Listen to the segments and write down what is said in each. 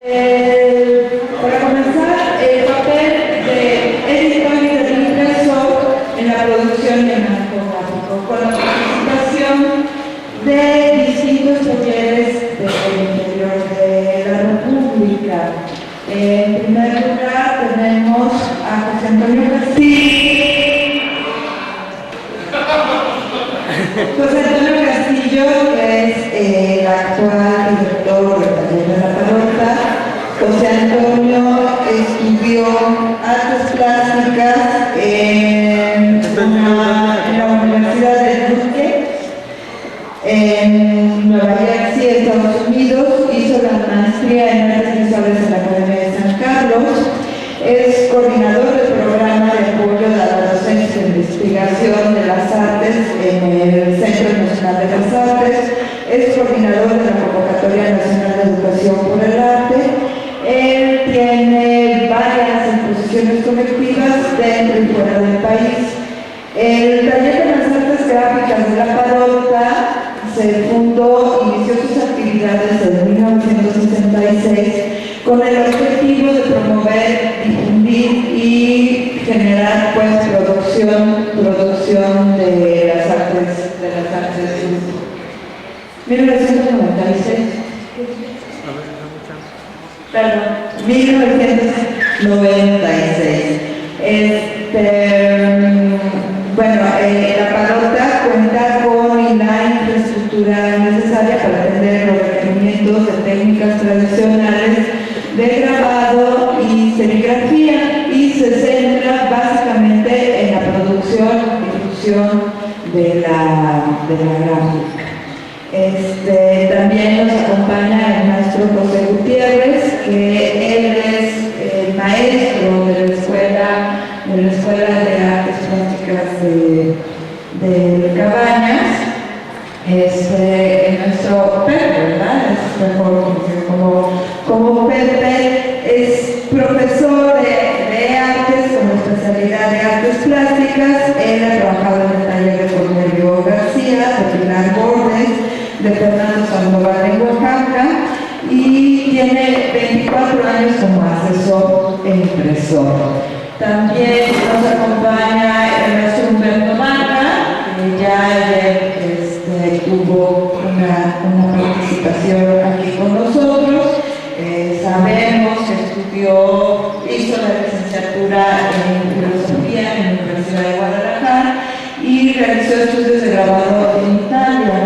Para comenzar, el papel de editor y de impresor en la producción cinematográfica, con la participación de distintos talleres del interior de la República. En primer lugar tenemos a José Antonio Castillo. José Antonio Castillo, que es el actual director del taller de la Parota. José Antonio estudió artes plásticas en la Universidad de Duke, en Nueva Jersey, Estados Unidos. Hizo la maestría en artes visuales en la Academia de San Carlos. Es coordinador del programa de apoyo a la docencia de investigación de las artes en el Centro Nacional de las Artes. Es coordinador de la Convocatoria Nacional de Educación por el Arte. Él tiene varias exposiciones colectivas dentro y fuera del país. El taller de las artes gráficas de la Parota se fundó, inició sus actividades en 1966 con el objetivo de promover, difundir y generar producción de las artes 1996. Perdón, 1996. Bueno, la Parota cuenta con la infraestructura necesaria para atender los requerimientos de técnicas tradicionales de grabado y serigrafía, y se centra básicamente en la producción y difusión de la gráfica. También nos acompaña el maestro José Gutiérrez, que él es el maestro de la Escuela de Artes Plásticas de Cabañas. Nuestro Pepe, ¿verdad? Es mejor como Pepe es profesor de artes con especialidad de artes plásticas. Él ha trabajado en el taller de Cornelio García, de Pilar Bordes, de Fernando Sandoval en Oaxaca, y tiene 24 años como asesor e impresor. También nos acompaña el maestro Humberto Manga, que ya ayer tuvo una participación aquí con nosotros. Sabemos que hizo la licenciatura en filosofía en la Universidad de Guadalajara y realizó estudios de grabado en Italia.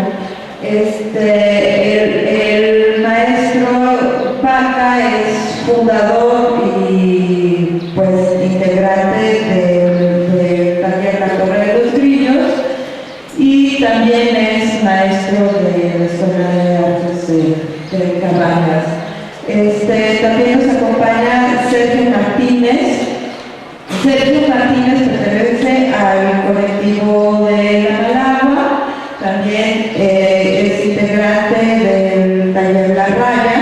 El maestro Paca es fundador y pues integrante del taller La Torre de los Grillos, y también es maestro de la Escuela de Artes de Cabañas. También nos acompaña Sergio Martínez. Sergio Martínez pertenece al colectivo de La Malagua, también es integrante del taller La Raya.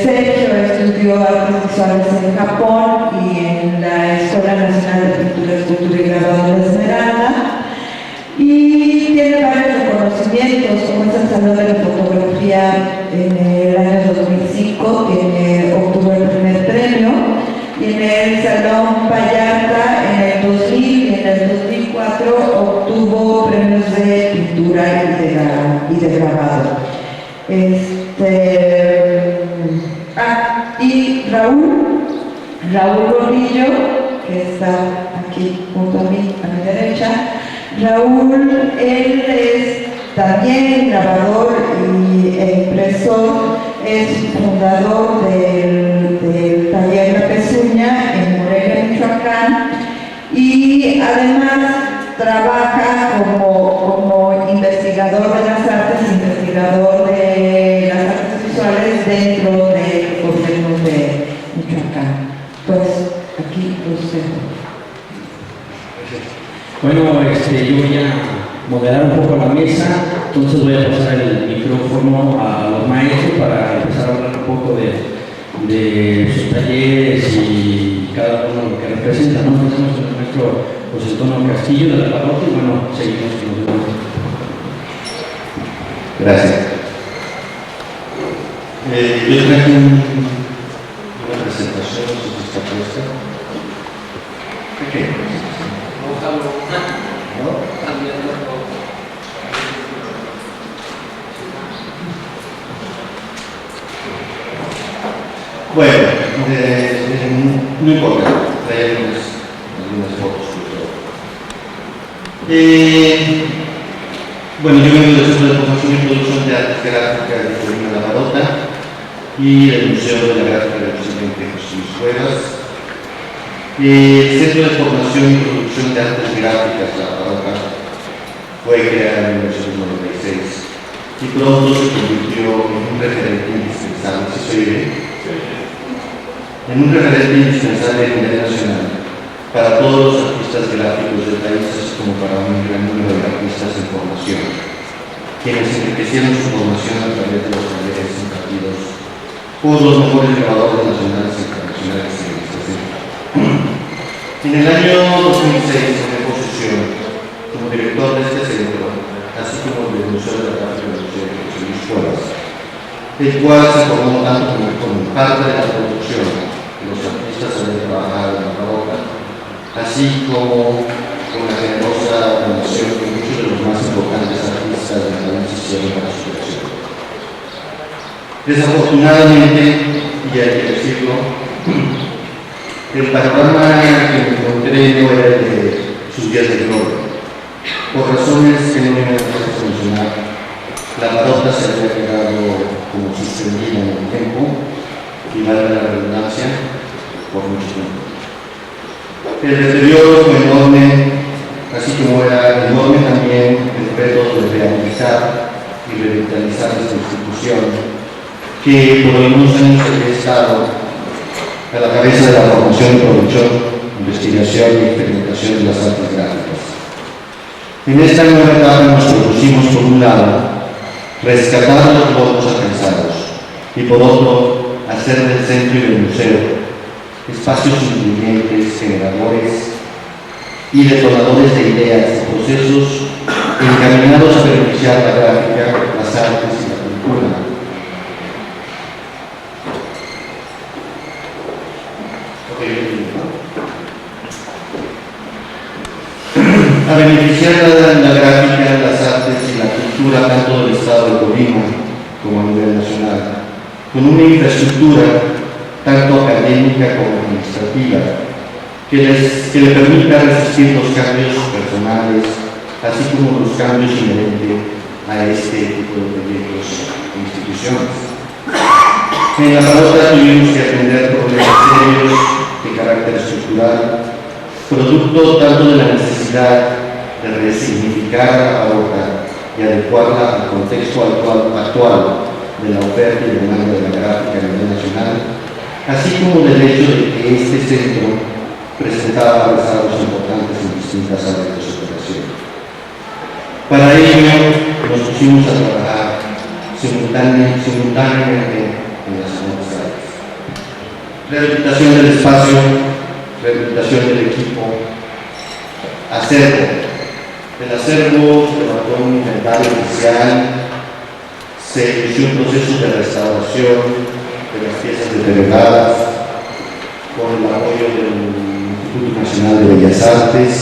Sergio estudió artes visuales en Japón y en la Escuela Nacional de Pintura, Escultura y Grabado de Esmeralda, y tiene varios reconocimientos, como es el Salón de la Fotografía en el año 2005, obtuvo el primer premio, y en el Salón Vallarta en el 2000 y en el 2004 obtuvo premios de pintura y de grabado. Y Raúl Gordillo, que está aquí junto a mí, a mi derecha. Raúl, él es también grabador e impresor, es fundador del taller La Pezuña en Morelia, Michoacán, y además trabaja como investigador de las artes, investigador de las artes visuales dentro del gobierno de Michoacán. Pues aquí los dejo. Bueno, yo voy a moderar un poco la mesa, entonces voy a pasar el micrófono a los maestros para empezar a hablar un poco de sus talleres y cada uno lo que representa, ¿no? Tenemos el maestro José Antonio Castillo de la Parota y bueno, seguimos con los demás. Gracias. Yo traje una presentación, no sé si está puesta. ¿Qué? ¿No? Bueno, no importa, trae algunas fotos. Bueno, yo vengo del Centro de Formación y Producción de Artes Gráficas de Corina La Parota y del Museo de la Gráfica del presidente José Luis Cuevas. El Centro de Formación y Producción de Artes Gráficas La Parota fue creado en 1996 y pronto se convirtió en un referente indispensable, ¿sí se oye? En un referente indispensable a nivel nacional para todos los artistas gráficos del país, así como para un gran número de artistas en formación, quienes enriquecieron su formación a través de los talleres impartidos por los mejores grabadores nacionales e internacionales en este centro. En el año 2006 tomé posesión como director de este centro, así como del Museo de la Gráfica del Museo de José Luis Cuevas, el cual se formó tanto como parte de la producción de los artistas habían trabajado en la Parota, así como con la generosa donación que muchos de los más importantes artistas del país hicieron para su creación. Desafortunadamente, y hay que decirlo, el panorama que me encontré no era el de sus días de gloria. Por razones que no me puedo mencionar, la Parota se había quedado como suspendida en el tiempo y vale la redundancia por mucho tiempo. El deterioro fue enorme, así como era enorme también el reto de realizar y revitalizar esta institución que por algunos años había estado a la cabeza de la formación, producción, investigación y experimentación de las artes gráficas. En esta nueva etapa nos propusimos, por un lado, rescatar los logros alcanzados y por otro, hacer del centro y del museo espacios incluyentes, generadores y detonadores de ideas y procesos encaminados a beneficiar la gráfica, las artes y la cultura. A beneficiar la gráfica, las artes y la cultura tanto del Estado de Colima como a nivel nacional, con una infraestructura tanto académica como administrativa, que le permita resistir los cambios personales, así como los cambios inherentes a este tipo de proyectos e instituciones. En la Parota tuvimos que atender problemas serios de carácter estructural, producto tanto de la necesidad de resignificar la Parota y adecuarla al contexto actual de la oferta y demanda de la gráfica a nivel nacional, así como del hecho de que este centro presentaba rezados importantes en distintas áreas de su operación. Para ello nos pusimos a trabajar simultáneamente en las siguientes áreas: rehabilitación del espacio, rehabilitación del equipo, acervo. El acervo se levantó un inventario oficial, se inició un proceso de restauración de las piezas deterioradas con el apoyo del Instituto Nacional de Bellas Artes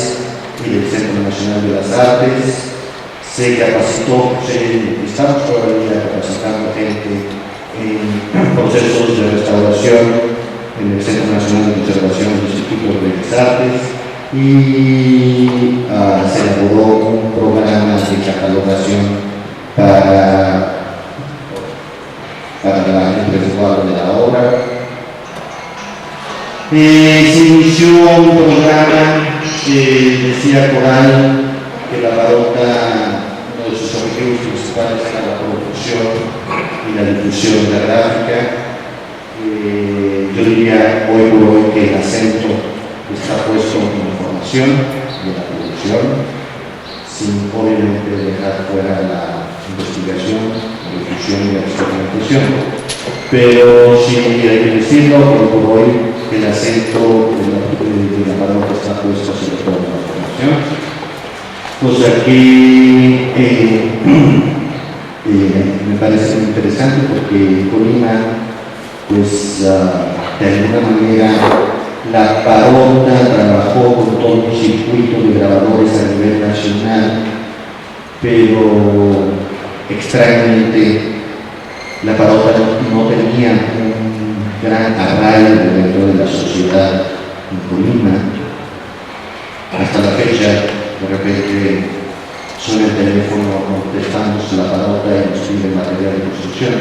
y del Centro Nacional de las Artes. Se capacitó, estamos todavía capacitando gente en procesos de restauración en el Centro Nacional de Conservación del Instituto de Bellas Artes y se elaboró un programa de catalogación para el resguardo de la obra. Se inició un programa que decía Coral que la Parota, uno de sus objetivos principales era la producción y la difusión de la gráfica. Yo diría hoy por hoy que el acento está puesto en la formación y en la producción, sin obviamente dejar fuera la investigación, la difusión y la experimentación. Pero sí hay que decirlo, hoy por hoy el acento de la Parota está puesto sobre todo en la formación. Pues aquí Me parece muy interesante porque Colima, pues de alguna manera, la Parota trabajó con todo un circuito de grabadores a nivel nacional, pero extrañamente la Parota no tenía un gran arraigo dentro de la sociedad en Colima. Hasta la fecha, de repente, suena el teléfono, contestamos la Parota y nos piden material de construcción.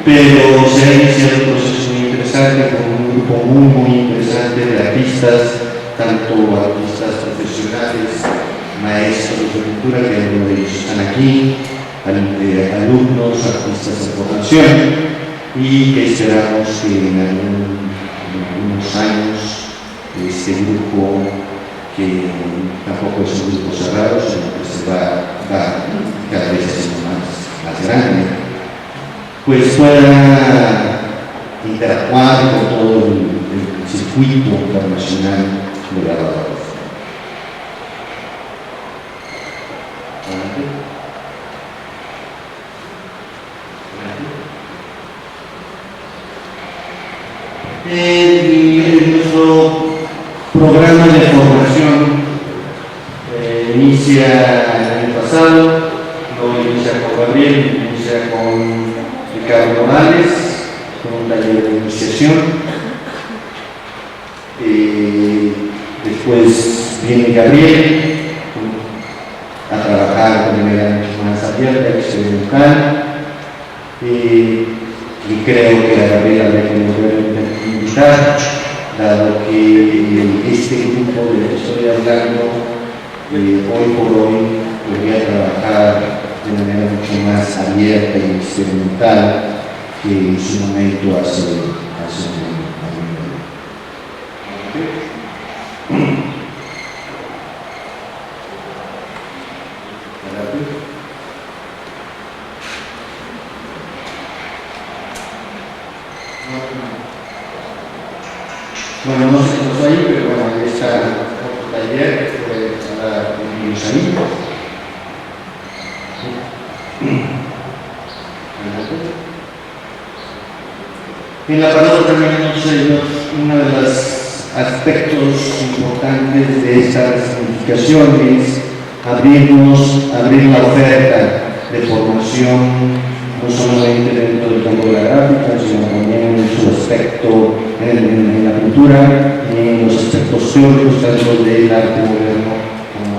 Pero se ha iniciado un proceso muy interesante con un grupo muy interesante de artistas, tanto artistas profesionales, maestros de pintura, que algunos de ellos están aquí, alumnos, artistas de formación, y que esperamos que en algunos años este grupo, que tampoco es un grupo cerrado, sino que se va cada vez siendo más grande, pues pueda interactuar con todo el circuito internacional de grabadores. Nuestro programa de formación inicia el año pasado, no inicia con Gabriel, inicia con Ricardo Morales, con un taller de iniciación. Después viene Gabriel a trabajar de manera mucho más abierta, experimental. Y creo que a Gabriel habría que invitar, dado que este grupo del que estoy hablando hoy por hoy podría trabajar de manera mucho más abierta y experimental que en su momento hace un año. Bueno, no sé qué pasó ahí, pero bueno, ahí está otro taller que puede hablar con ellos ahí. En la Parota también uno de los aspectos importantes de esta significación es abrir la oferta de formación no solamente dentro del campo de la gráfica, sino también en su aspecto en la pintura y en los aspectos teóricos tanto del arte moderno como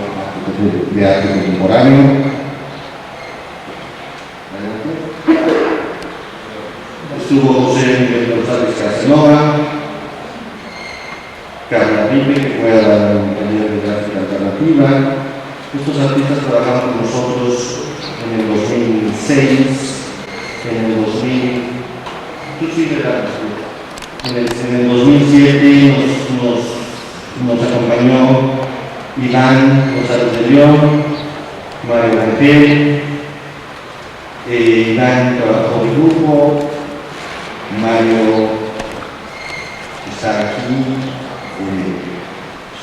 de arte contemporáneo. Estuvo José Miguel González Casanova, Carla Ribe, que fue a un taller de gráfica alternativa. Estos artistas trabajaron con nosotros en el 2006, en el 2000, en el 2007 nos acompañó Iván González de León, Mario Ángel, Iván trabajó de grupo, Mario está aquí,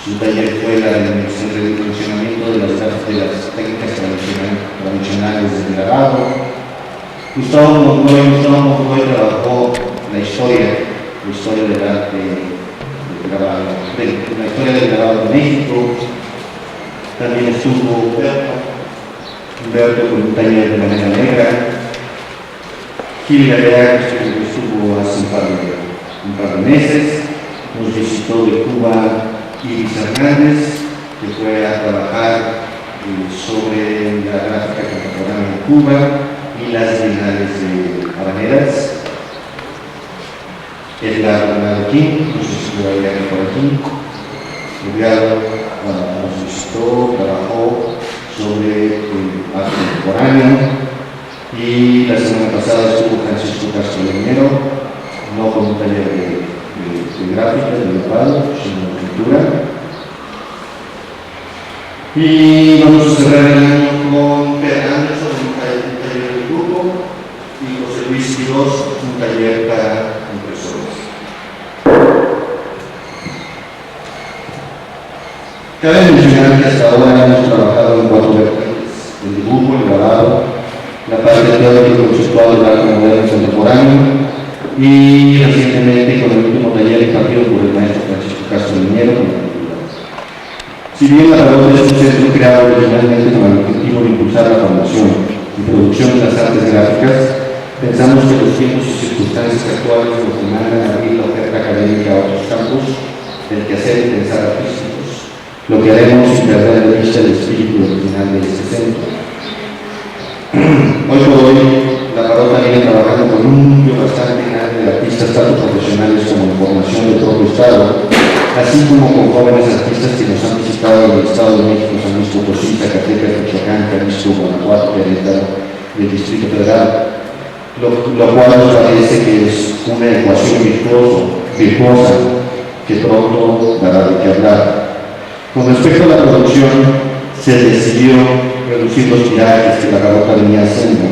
su taller fue el redimensionamiento de las técnicas tradicionales del grabado. Gustavo Monroy trabajó la historia del arte del grabado, la historia del grabado en México. También estuvo Humberto con un taller de manera negra. Gil Galeac estuvo hace un par de meses. Nos visitó de Cuba Iris Hernández, que fue a trabajar sobre la gráfica contemporánea en Cuba y las bienales de habaneras. Edgardo King, no sé si lo había por aquí. Edgardo nos visitó, trabajó sobre arte contemporáneo, y la semana pasada estuvo Francisco Castro Leñero, no con un taller de gráfica, de grabado, sino de pintura. Y vamos a cerrar el año con Per Anderson, un taller de grupo, y José Luis Quirós, un taller para impresoras. Cabe mencionar que hasta ahora hemos trabajado en 4 vertientes. El acabado, la parte teórica conceptual del arte moderno contemporáneo y recientemente con el último taller impartido por el maestro Francisco Castro Miñero. Si bien la Parota es un centro creado originalmente con el objetivo de impulsar la formación y producción de las artes gráficas, pensamos que los tiempos y circunstancias actuales nos demandan abrir la oferta académica a otros campos del quehacer y pensar artísticos, lo que haremos sin perder de vista el espíritu original de este centro. Hoy por hoy, la Parota viene trabajando con un número bastante grande de artistas, tanto profesionales como en formación del propio Estado, así como con jóvenes artistas que nos han visitado en el Estado de México, San Luis Potosí, Zacatecas, Michoacán, Jalisco, Guanajuato, Querétaro y el Distrito Federal, lo cual nos parece que es una ecuación virtuosa que pronto dará de qué hablar. Con respecto a la producción, se decidió reducir los tirajes que la Parota venía haciendo,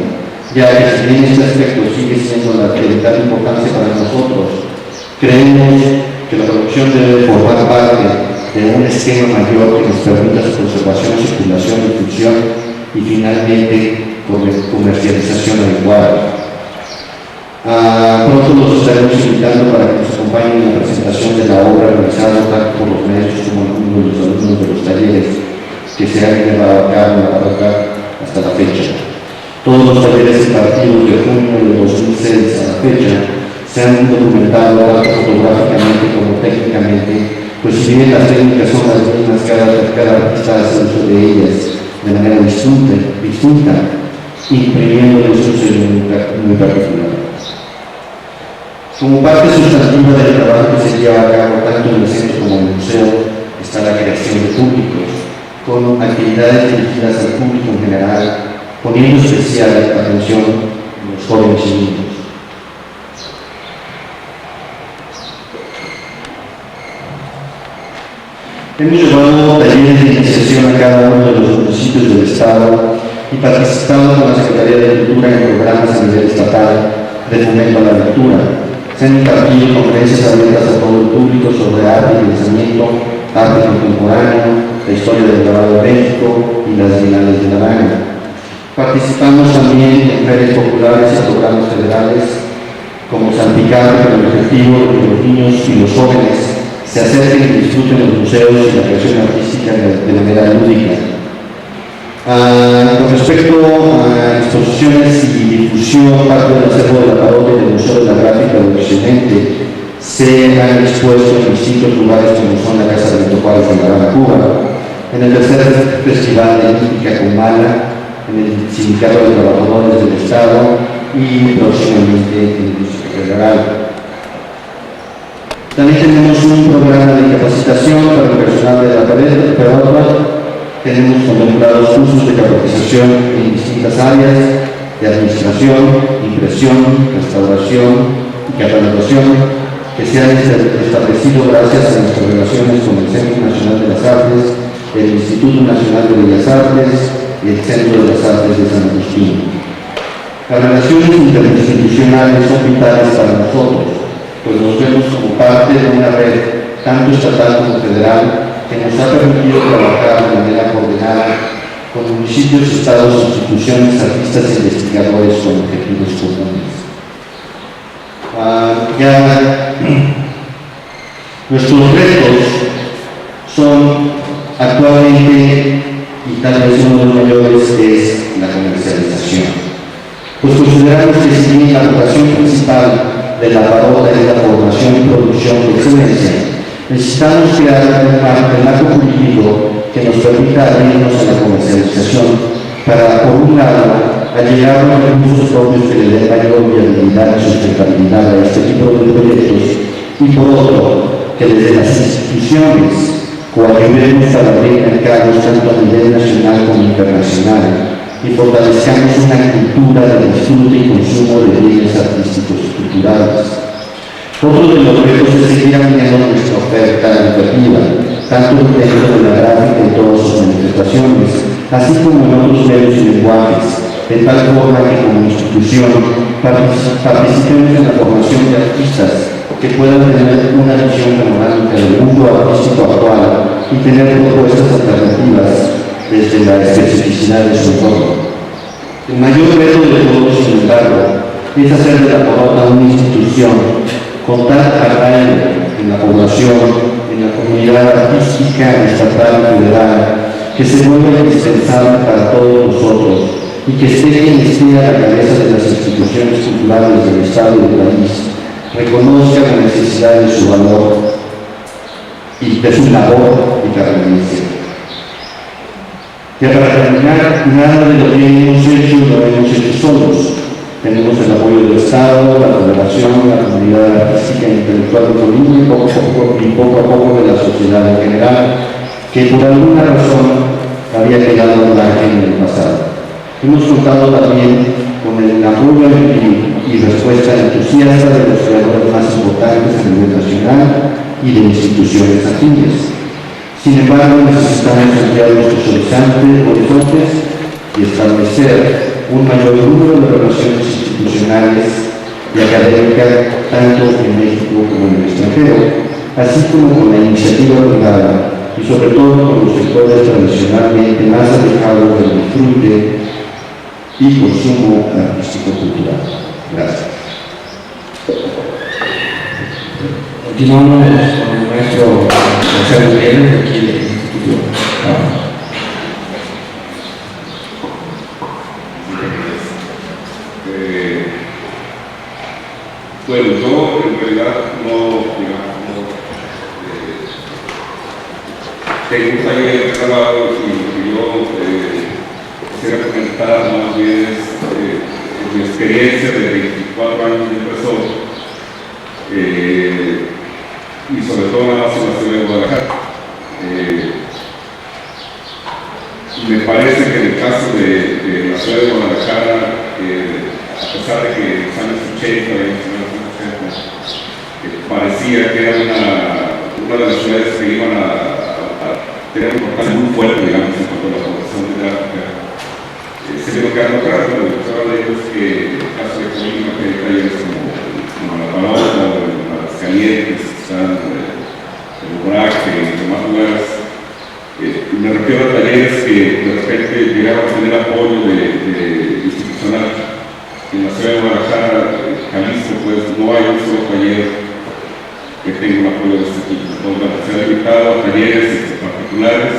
ya que si bien este aspecto sigue siendo de vital importancia para nosotros, creemos que la producción debe formar parte de un esquema mayor que nos permita su conservación, circulación, difusión y finalmente comercialización adecuada. Pronto los estaremos invitando para que nos acompañen en la presentación de la obra realizada tanto por los maestros como algunos de los alumnos de los talleres que se han llevado a cabo en la Parota hasta la fecha. Todos los talleres impartidos de junio de 2006 a la fecha se han documentado tanto fotográficamente como técnicamente, pues si bien las técnicas son las mismas, cada artista hace uso de ellas de manera distinta, imprimiéndoles un sello muy particular. Como parte sustantiva del trabajo que se lleva a cabo tanto en el centro como en el museo está la creación de públicos, con actividades dirigidas al público en general, poniendo especial atención a los jóvenes y niños. Hemos llevado talleres de iniciación a cada uno de los municipios del Estado y participado con la Secretaría de Cultura en programas a nivel estatal de fomento a la lectura. Se han impartido conferencias abiertas a todo el público sobre arte y pensamiento, arte contemporáneo, la historia del grabado de México y las Bienales de La Habana. Participamos también en ferias populares y programas federales como Santiago, con el objetivo de que los niños y los jóvenes se acerquen y disfruten los museos y la creación artística de manera lúdica. Con respecto a exposiciones y difusión, parte del acervo de la Parota y del Museo de la Gráfica de Occidente se han expuesto en distintos lugares como son la Casa de Benito Juárez en La Habana, Cuba, en el tercer Festival de Lítica Comala, en el Sindicato de Trabajadores del Estado y próximamente en el Distrito Federal. También tenemos un programa de capacitación para el personal de la Parota. Tenemos contemplados cursos de capacitación en distintas áreas de administración, impresión, restauración y catalogación que se han establecido gracias a nuestras relaciones con el Centro Nacional de las Artes, el Instituto Nacional de Bellas Artes y el Centro de las Artes de San Agustín. Las relaciones interinstitucionales son vitales para nosotros, pues nos vemos como parte de una red, tanto estatal como federal, que nos ha permitido trabajar de manera coordinada con municipios, estados, instituciones, artistas e investigadores con objetivos comunes. Nuestros retos son actualmente, y tal vez uno de los mayores, es la comercialización. Pues consideramos que si bien la vocación principal de la Parota es la formación y producción de excelencia, necesitamos crear un marco jurídico que nos permita abrirnos a la comercialización para, por un lado, allegar los recursos propios que le den mayor viabilidad y sustentabilidad a este tipo de proyectos y, por otro, que desde las instituciones coadyuvemos para abrir mercados tanto a nivel nacional como internacional y fortalezcamos una cultura de disfrute y consumo de bienes artísticos y culturales. Otro de los retos es seguir ampliando nuestra oferta educativa, tanto dentro de la gráfica en todas sus manifestaciones, así como en otros medios y lenguajes, de tal forma que como institución participemos en la formación de artistas que puedan tener una visión panorámica del mundo artístico actual y tener propuestas alternativas desde la especificidad de su entorno. es hacer de la Parota una institución con tal arraigo en la población, en la comunidad artística estatal y federal, que se vuelva indispensable para todos nosotros y que esté quien esté a la cabeza de las instituciones culturales del Estado y del país, reconozca la necesidad de su valor y de su labor y permanencia. Ya para terminar, nada de lo que hemos hecho lo hemos hecho solos. Tenemos el apoyo del Estado, la Federación, la comunidad artística e intelectual de Bolivia y poco a poco de la sociedad en general, que por alguna razón había quedado al margen en el pasado. Hemos contado también con el apoyo y respuesta entusiasta de los creadores más importantes a nivel nacional y de instituciones afines. Sin embargo, necesitamos ampliar nuestros horizontes y establecer un mayor número de relaciones institucionales y académicas tanto en México como en el extranjero, así como con la iniciativa privada y sobre todo con los sectores tradicionalmente más alejados del disfrute y consumo artístico-cultural. Gracias. Continuamos con el maestro José Gutiérrez, aquí del Instituto. Bueno, yo en realidad no, tengo un taller de trabajo y lo que yo quisiera comentar más bien es mi experiencia de 24 años de profesor y sobre todo en la ciudad de Guadalajara. Me parece que en el caso de la ciudad de Guadalajara, a pesar de que en los años 80 y en los años 80 parecía que era una de las ciudades que iban a tener una importancia muy fuerte, digamos, en cuanto a la población gráfica, se vino quedando atrás. Lo que se habla de ello es que en el caso de Colima, que hay talleres como La Parota o Las Calientes, que están en Obraje y demás lugares. Me refiero a talleres que de repente llegaron a tener apoyo de institucional. En la ciudad de Guadalajara, Jalisco, pues no hay un solo taller que tenga un apoyo de este tipo. Entonces, se ha limitado a talleres particulares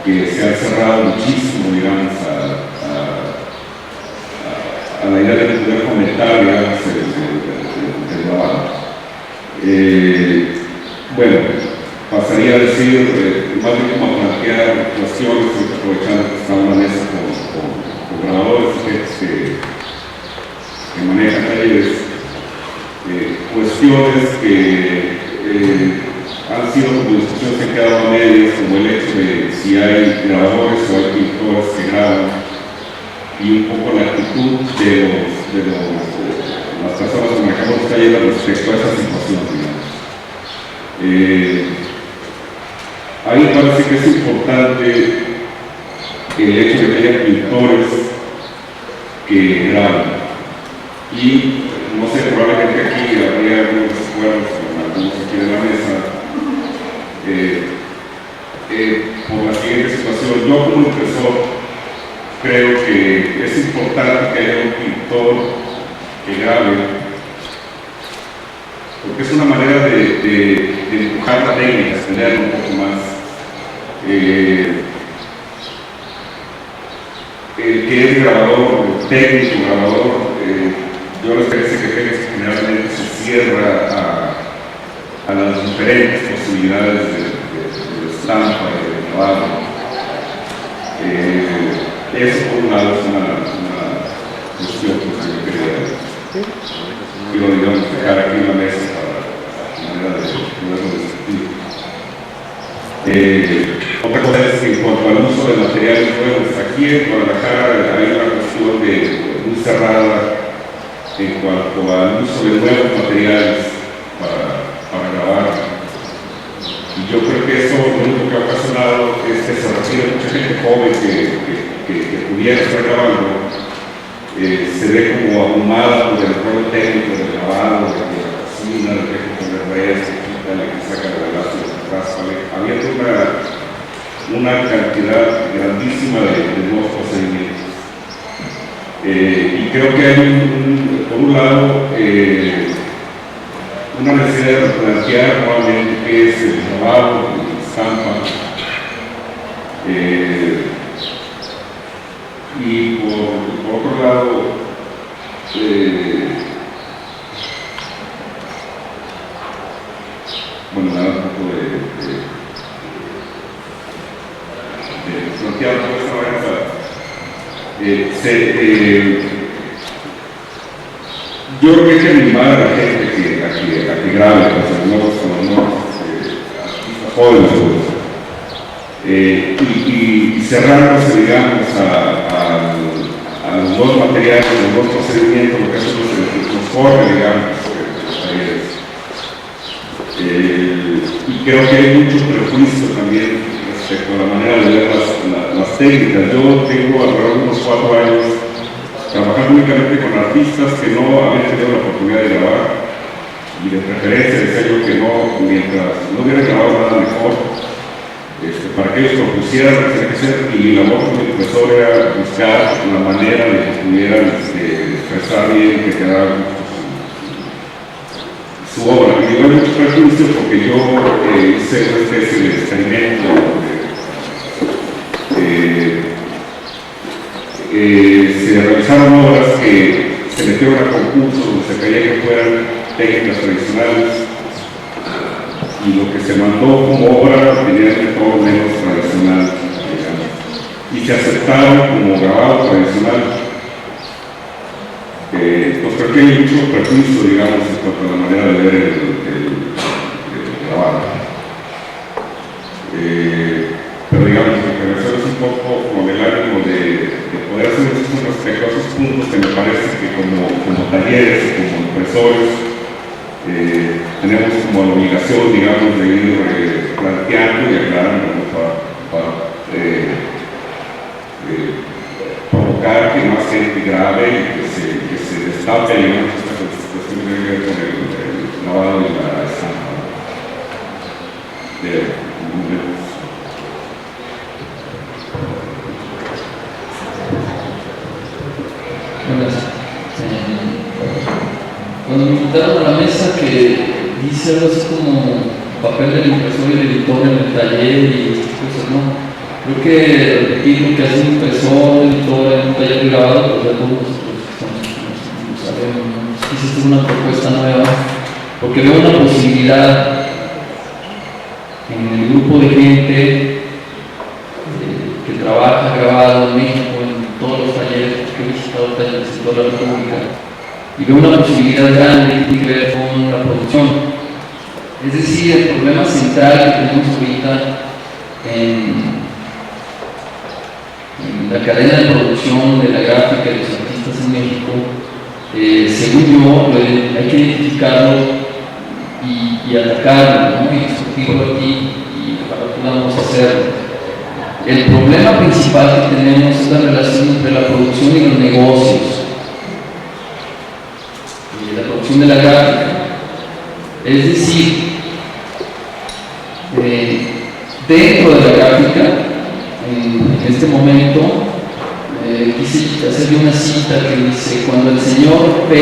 que se han cerrado muchísimo, digamos, a la idea de poder fomentar, digamos, el trabajo. Bueno, pasaría a decir, más bien como a plantear cuestiones, aprovechando que está en una mesa con grabadores que manejan talleres, cuestiones que han sido como discusiones que han quedado a medias, como el hecho de si hay grabadores o hay pintores que graban, y un poco la actitud de las personas que manejamos los talleres respecto a esa situación, digamos. A mí me parece que es importante el hecho de que haya pintores que graban. Y no sé, probablemente aquí habría algunos acuerdos con algunos aquí de la mesa por la siguiente situación. Yo como impresor creo que es importante que haya un pintor que grabe, porque es una manera de empujar la técnica, tener un poco más. El que es grabador, el técnico grabador, yo la experiencia que tengo es que generalmente se cierra a las diferentes posibilidades de estampa y de grabado. Eso por un lado es una cuestión que yo quería, digamos, dejar aquí en la mesa para manera de poderlo discutir. Otra cosa es que en cuanto al uso de materiales nuevos, aquí en Guadalajara hay una cuestión muy cerrada en cuanto al uso de nuevos materiales para grabar. Y yo creo que eso lo único que ha ocasionado es que se recibe mucha gente joven que pudiera estar grabando, se ve como abrumada por el rollo técnico del grabado, de la cocina, del que poner redes, que saca de la habiendo una cantidad grandísima de nuevos procedimientos. Y creo que hay, por un lado, una necesidad de replantear nuevamente qué es el grabado, la estampa, y por otro lado, bueno, nada, un poco de plantear toda esta varianza. Yo creo que hay que animar a la gente a que grabe, pues, artistas jóvenes, y cerrarnos, digamos, a los dos materiales, a los dos procedimientos, lo que eso nos corre, digamos, los talleres. Y creo que hay mucho prejuicio también respecto a la manera de ver las técnicas. Yo tengo alrededor de unos 4 años trabajando únicamente con artistas que no habían tenido la oportunidad de grabar, y de preferencia decía yo que no, mientras no hubieran grabado nada mejor, para que ellos propusieran lo que tenía que hacer, y mi labor como profesor era buscar la manera de que pudieran expresar bien, que quedara su obra. Y digo, hay mucho prejuicio porque yo hice una especie de experimento. Se realizaron obras que se metieron a concursos donde se creía que fueran técnicas tradicionales, y lo que se mandó como obra tenía que todo menos tradicional, digamos, y se aceptaron como grabado tradicional. Pues creo que hay mucho prejuicio, digamos, en cuanto a la manera de ver el grabado. Pero digamos que eso es un poco como el ánimo de poder hacer respecto a esos puntos que me parece que como talleres, como impresores, tenemos como la obligación, digamos, de ir planteando y aclarando, ¿no? para provocar que más gente grabe y que se destape, digamos, esta cuestión que tiene que ver con el grabado y la estampa de monumentos. Cuando me invitaron a la mesa, que dice algo así como papel del impresor y del editor en el taller y cosas, ¿no? Creo que repetir lo que hace un impresor, editor en un taller grabado, pues ya todos lo sabemos, ¿no? Quise hacer una propuesta nueva, porque veo una posibilidad en el grupo de gente que trabaja grabado en México, en todos los talleres, que he visitado talleres en toda la República, y veo una posibilidad grande que tiene que ver con la producción. Es decir, el problema central que tenemos ahorita en la cadena de producción de la gráfica de los artistas en México, según yo, hay que identificarlo y atacarlo, ¿no? Y discutirlo aquí, y para que podamos hacerlo. El problema principal que tenemos es la relación entre la producción y los negocios. La producción de la gráfica, es decir, dentro de la gráfica, en este momento, quise hacerle una cita que dice: cuando el señor P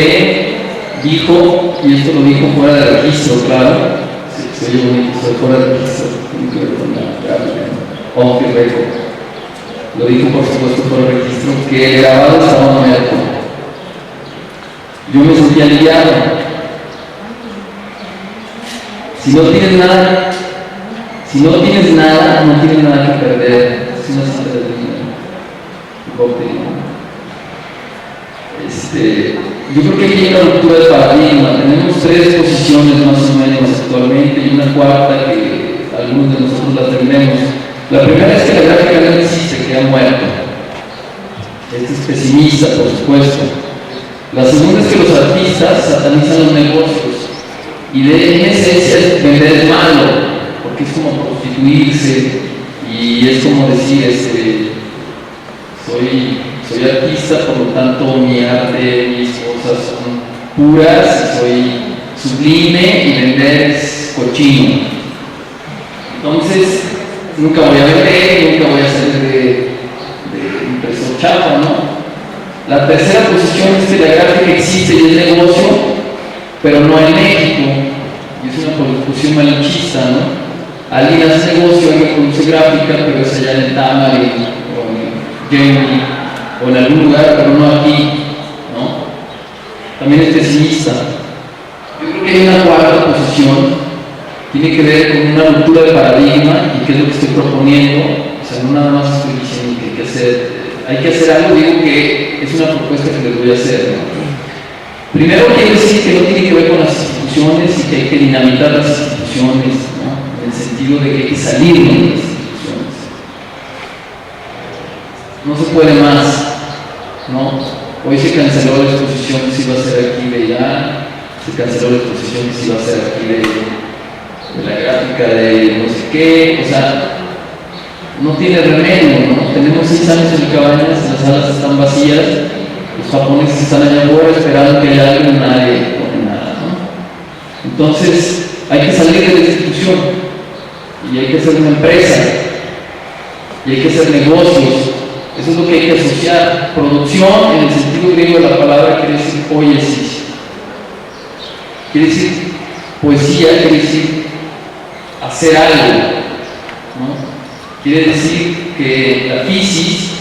dijo, y esto lo dijo fuera de registro, claro, se oye bonito, fuera de registro, tiene que ver con la gráfica, off the record, lo dijo por supuesto fuera de registro, que el grabado estaba muerto. Yo me sentí aliviado. Si no tienes nada, no tienes nada que perder. Es una cita de yo creo que aquí hay una ruptura de paradigma. Tenemos 3 posiciones más o menos actualmente y una cuarta que algunos de nosotros la tenemos. La primera es que la gráfica no existe, que ha muerto. Este es pesimista, por supuesto. La segunda es que los artistas satanizan los negocios, y en esencia vender es malo, porque es como prostituirse, y es como decir, soy artista, por lo tanto mi arte, mis cosas son puras, soy sublime, y vender es cochino. Entonces, nunca voy a vender, nunca voy a ser de impresor chafa, ¿no? La tercera la gráfica existe y es negocio, pero no en México, y es una posición malinchista, ¿no? Alguien hace negocio, alguien produce gráfica, pero es allá en el Tamari, o en Gemini, o en algún lugar, pero no aquí, ¿no? También es pesimista. Yo creo que hay una cuarta posición, tiene que ver con una ruptura de paradigma, y qué es lo que estoy proponiendo. O sea, no nada más estoy diciendo que hay que hacer algo, digo que es una propuesta que les voy a hacer, ¿no? Primero quiero decir que no tiene que ver con las instituciones y que hay que dinamitar las instituciones, ¿no? En el sentido de que hay que salir de las instituciones. No se puede más, ¿no? Hoy se canceló la exposición que se iba a hacer aquí de Irán, se canceló la exposición que se iba a hacer aquí de la gráfica de no sé qué, o sea, no tiene remedio, ¿no? Tenemos 6 años en Cabañas, las salas están vacías, los japoneses están allá afuera esperando que haya algo y nadie pone nada, ¿no? Entonces, hay que salir de la institución y hay que hacer una empresa y hay que hacer negocios. Eso es lo que hay que asociar. Producción, en el sentido griego de la palabra, quiere decir poiesis. Quiere decir poesía, quiere decir hacer algo, ¿no? Quiere decir que la física,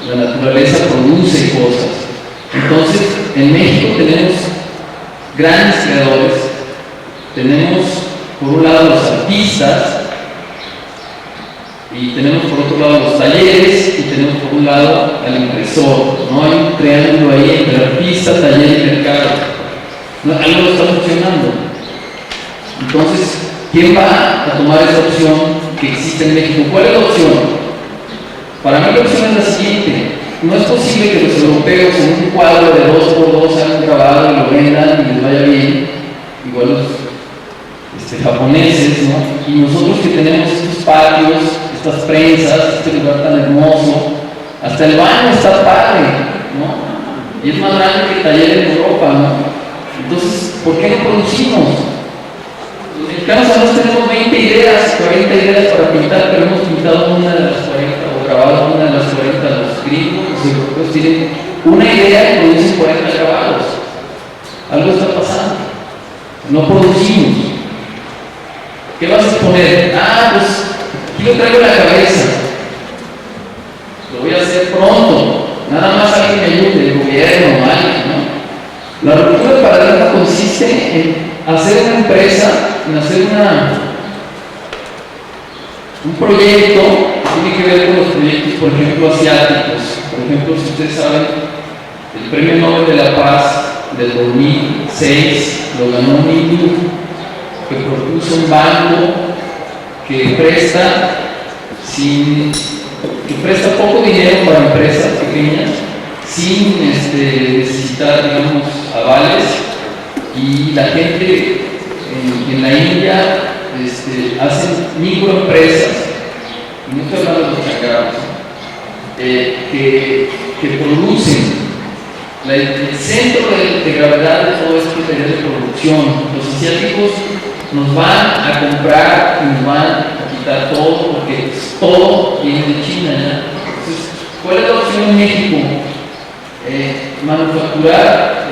la naturaleza, produce cosas. Entonces, en México tenemos grandes creadores, tenemos por un lado los artistas, y tenemos por otro lado los talleres, y tenemos por un lado al impresor. No hay un triángulo ahí entre artista, taller y mercado. No, algo está funcionando. Entonces, ¿quién va a tomar esa opción que existe en México? ¿Cuál es la opción? Para mí la opción es la siguiente. No es posible que los europeos en un cuadro de 2x2 hagan grabado y lo vendan y les vaya bien, igual los japoneses, ¿no? Y nosotros que tenemos estos patios, estas prensas, este lugar tan hermoso, hasta el baño está padre, ¿no? Y es más grande que el taller en Europa, ¿no? Entonces, ¿por qué no producimos? Los mexicanos a veces tenemos 20 ideas, 40 ideas para pintar, pero hemos pintado una de las 40 o grabado una de las 40. Los gringos, los europeos tienen una idea y producen 40 grabados. Algo está pasando. No producimos. ¿Qué vas a exponer? Pues aquí lo traigo en la cabeza. Lo voy a hacer pronto. Nada más alguien me ayude, el gobierno, alguien, ¿no? La ruptura de paradigma consiste en hacer una empresa, en hacer un proyecto que tiene que ver con los proyectos, por ejemplo, asiáticos. Por ejemplo, si ustedes saben, el Premio Nobel de la Paz del 2006 lo ganó un hindú que propuso un banco que presta poco dinero para empresas pequeñas sin necesitar, digamos, avales, y la gente en la India hacen microempresas, y no estoy hablando de los changarros, que producen. El centro de gravedad de todo esto sería de producción. Los asiáticos nos van a comprar y nos van a quitar todo, porque todo viene de China, ¿ya? Entonces, ¿cuál es la opción en México? Manufacturar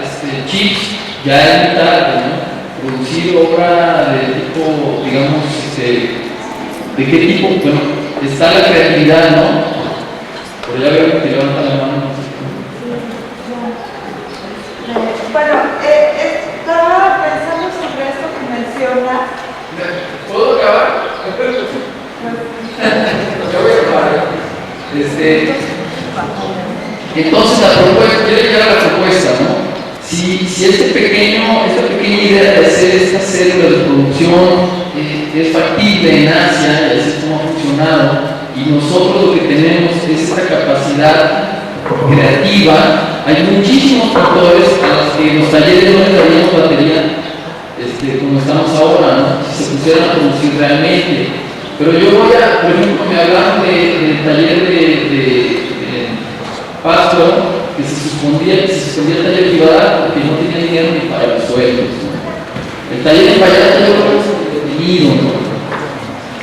chips ya es muy tarde, ¿no? Producir obra de tipo, digamos, ¿de qué tipo? Bueno, está la creatividad, ¿no? Pero ya veo que levanta la mano. Bueno, estaba pensando sobre esto que menciona. ¿Puedo acabar? Yo voy a acabar. Entonces la propuesta, quiero llegar a la propuesta, ¿no? Si esta pequeña idea de hacer esta célula de producción es factible en Asia, y así es como ha funcionado, y nosotros lo que tenemos es esta capacidad creativa, hay muchísimos factores a los que en los talleres no les daríamos batería como estamos ahora, ¿no? Si se pusieran a producir realmente. Pero yo voy a, por ejemplo, me hablaron del taller de Pasto, que se suspendía el taller privado porque no tenía dinero ni para los sueldos, ¿no? El taller en Vallarta yo lo he definido, ¿no?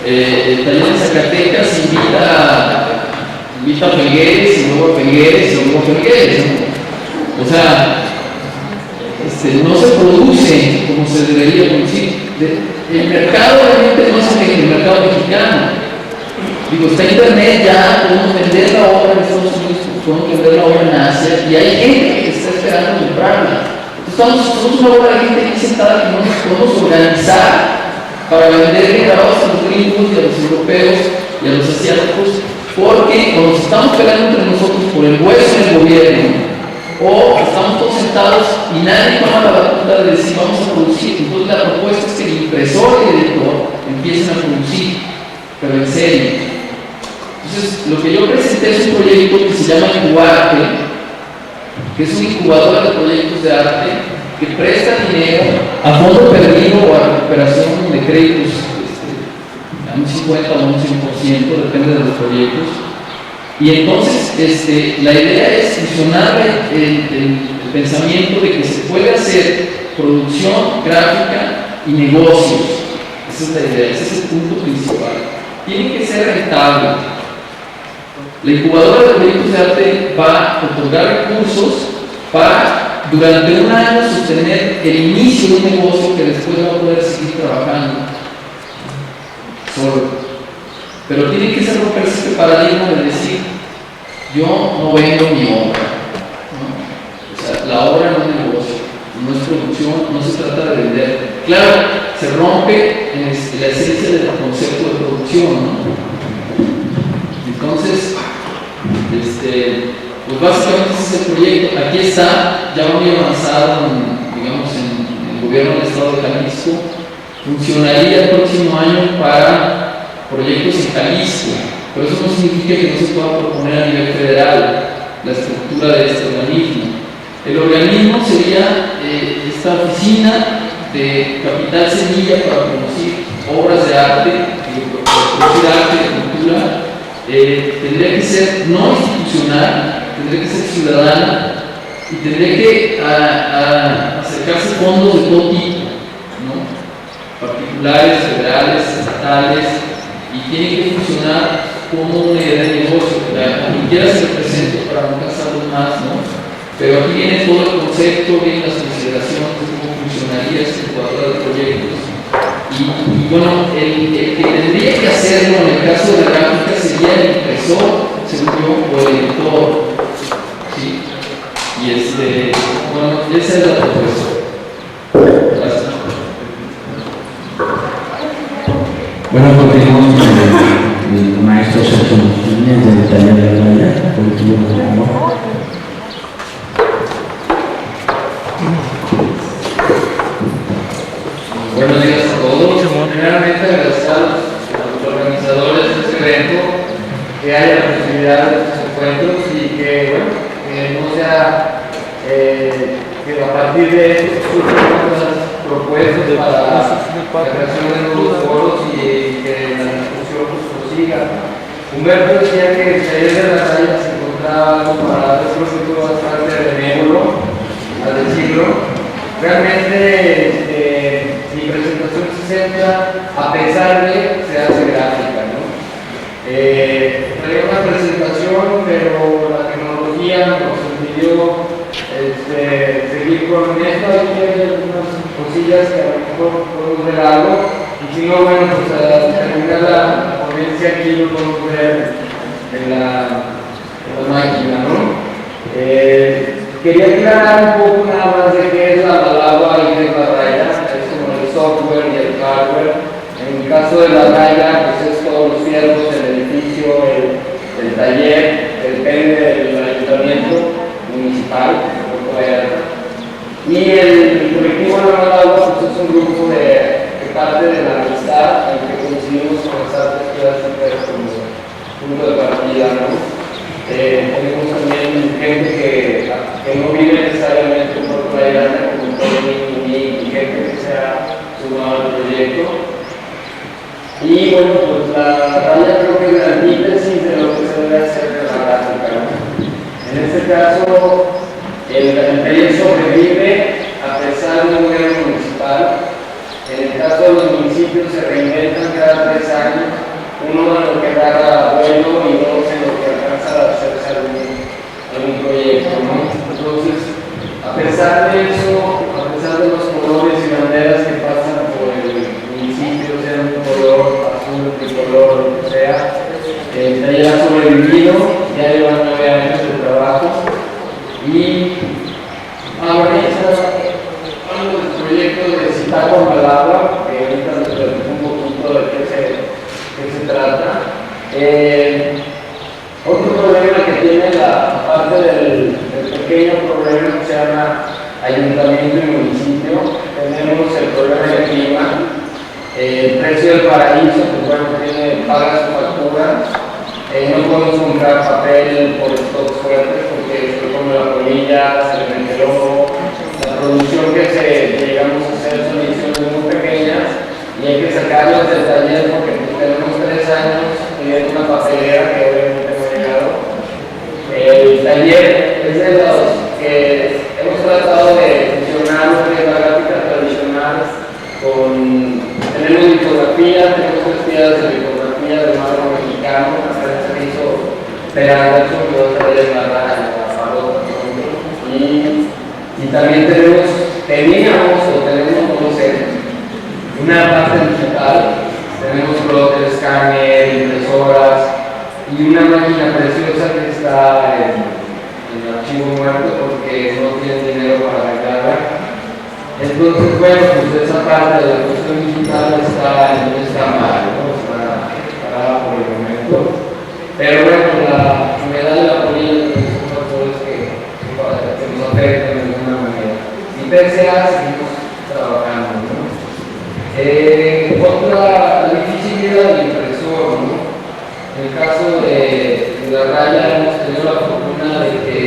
El taller en Zacatecas invita a Felgueres y luego a Felgueres y luego a Felgueres, ¿no? O sea, no se produce como se debería producir. El mercado realmente no es el mercado mexicano. Digo, está internet ya, podemos vender la obra en Estados Unidos, podemos vender la obra en Asia, y hay gente que está esperando comprarla. Entonces, somos una obra de gente aquí sentada que no nos podemos organizar para venderle grabados a los gringos y a los europeos y a los asiáticos, porque cuando nos estamos pegando entre nosotros por el hueso del gobierno, o estamos todos sentados y nadie toma la batuta de decir vamos a producir. Entonces la propuesta es que el impresor y el editor empiecen a producir, pero en serio. Entonces lo que yo presenté es un proyecto que se llama Incubarte, que es un incubador de proyectos de arte que presta dinero a fondo perdido o a recuperación de créditos a un 50 o un 100%, depende de los proyectos. Y entonces la idea es fusionar el pensamiento de que se puede hacer producción gráfica y negocios. Esa es la idea, ese es el punto principal. Tiene que ser rentable. La incubadora de proyectos de arte va a otorgar recursos para durante un año sostener el inicio de un negocio que después va a poder seguir trabajando solo. Pero tiene que ser romperse este paradigma de decir, yo no vendo mi obra, ¿no? O sea, la obra no es negocio, no es producción, no se trata de vender. Claro, se rompe en la esencia del concepto de producción, ¿no? Entonces, pues básicamente ese es el proyecto. Aquí está, ya muy avanzado digamos, en el gobierno del estado de Jalisco. Funcionaría el próximo año para proyectos en Jalisco, pero eso no significa que no se pueda proponer a nivel federal la estructura de este organismo. El organismo sería esta oficina de capital semilla para producir obras de arte, para producir arte y cultura. Tendría que ser no institucional, tendría que ser ciudadana y tendría que acercarse fondos de todo tipo, ¿no? Particulares, federales, estatales, y tiene que funcionar como una idea de negocio. Ni quiera ser presente para no cansarlos más, ¿no? Pero aquí viene todo el concepto, vienen las consideraciones de cómo funcionaría esta incubadora de proyectos. Y bueno, el que tendría que hacerlo en el caso de la gráfica sería el impresor, según yo, o el editor. ¿Sí? Y bueno, esa es la propuesta. Gracias. Bueno, continuamos con el maestro Sergio Martínez del taller de la Raya, cultivo del amor. Buenos días a todos. Primeramente agradecer a los organizadores de este evento que haya la posibilidad de estos encuentros y que, bueno, que no sea que a partir de esto surjan otras propuestas para la creación de nuevos foros y que la discusión pues prosiga. Humberto decía que el taller de la Raya se encontraba algo para un proyecto bastante benévolo, a decirlo. Realmente mi presentación se centra, a pesar de se hace gráfica, ¿no? Traía una presentación, pero la tecnología nos impidió seguir con esto. Aquí hay algunas cosillas que a lo mejor podemos ver algo, y si no, bueno, pues al terminar la ponencia aquí lo podemos ver en la máquina, ¿no? Quería aclarar un poco nada más de qué es la Balagua y qué es la Raya. Es como el software y el hardware. En el caso de la Raya, pues es todos los fierros, el edificio, el taller, que depende del ayuntamiento municipal. Y el colectivo de la Balagua pues es un grupo que parte de la amistad en que coincidimos con las artes plásticas como punto de partida, ¿no? Tenemos también gente que no vive necesariamente por la idea como Tony y gente que se ha sumado al proyecto. Y bueno, pues la Raya creo que es la antítesis de lo que se debe hacer de la gráfica, ¿no? En este caso, el taller sobrevive a pesar de un gobierno municipal. En el caso de los municipios se reinventan cada 3 años, uno en lo que agarra vuelo y dos en lo que alcanza a hacerse algún proyecto, ¿no? Entonces, a pesar de eso, a banderas que pasan por el municipio, sean un color azul, tricolor, lo que sea. El taller ha sobrevivido, ya lleva 9 años de trabajo y hablando del proyecto de Zitácuaro Malagua, que ahorita les platico un poquito de qué se trata. Otro problema que tiene la parte del pequeño problema que se llama ayuntamiento y municipio, tenemos el problema del clima, el precio del paraíso, que bueno, paga su factura, no podemos comprar papel por stocks fuertes porque fue como la polilla, se le mete el ojo, la producción que llegamos a hacer son ediciones muy pequeñas y hay que sacarlas del taller porque tenemos 3 años pidiendo una papelera que obviamente no ha llegado. El taller es de los que hemos tratado de fusionar lo que es la gráfica tradicional tenemos litografía, tenemos 3 piezas de litografía de mármol mexicano, acá se hizo Peralta, que va a traer la raya, la parota, y también teníamos, no sé, una parte digital, tenemos plotter, escáner, impresoras y una máquina preciosa que está en el archivo muerto porque no tienen dinero para arreglarla. Entonces, bueno, pues esa parte de la cuestión digital está mal, ¿no? Está parada por el momento. Pero bueno, la humedad de la polilla son factores que nos afectan de alguna manera. Y pese a seguimos trabajando, ¿no? Otra difícil vida del impresor, ¿no? En el caso de la raya hemos tenido la fortuna de que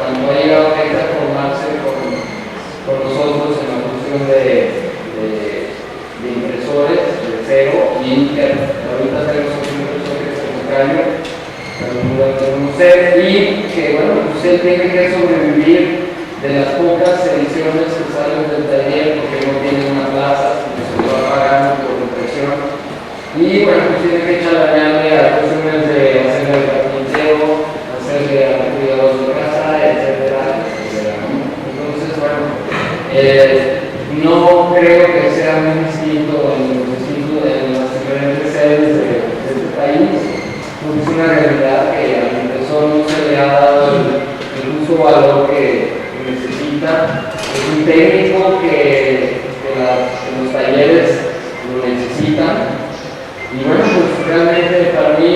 cuando ha llegado gente a formarse con nosotros en la función de impresores, de cero, y ahorita tenemos un impresor que es el Cayo, y que bueno, pues él tiene que sobrevivir de las pocas ediciones que salen del taller porque no tiene una plaza, sino se lo va pagando por impresión. Y bueno, pues tiene que chalanearle a cuestiones de hacerle el carpintero, hacerle a cuidados de casa, etcétera. Entonces, bueno, no creo que sea muy distinto en las diferentes sedes de este país. Es una realidad que al impresor no se le ha dado el justo valor que necesita. Es un técnico que los talleres lo necesitan. Y bueno, pues realmente para mí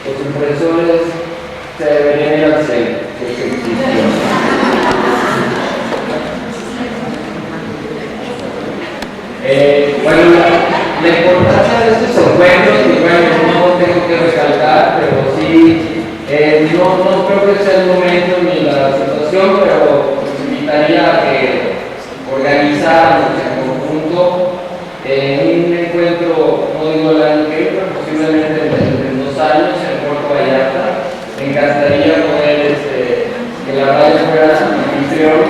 los impresores se deberían ir al centro, que es bueno, la importancia de estos encuentros, y bueno, no tengo que recalcar, pero sí, no creo que sea el momento ni la situación, pero pues invitaría a que organizáramos en conjunto un encuentro, no digo el año que viene, pero posiblemente en 2 años en Puerto Vallarta. Me encantaría poder que la radio fuera anfitrión,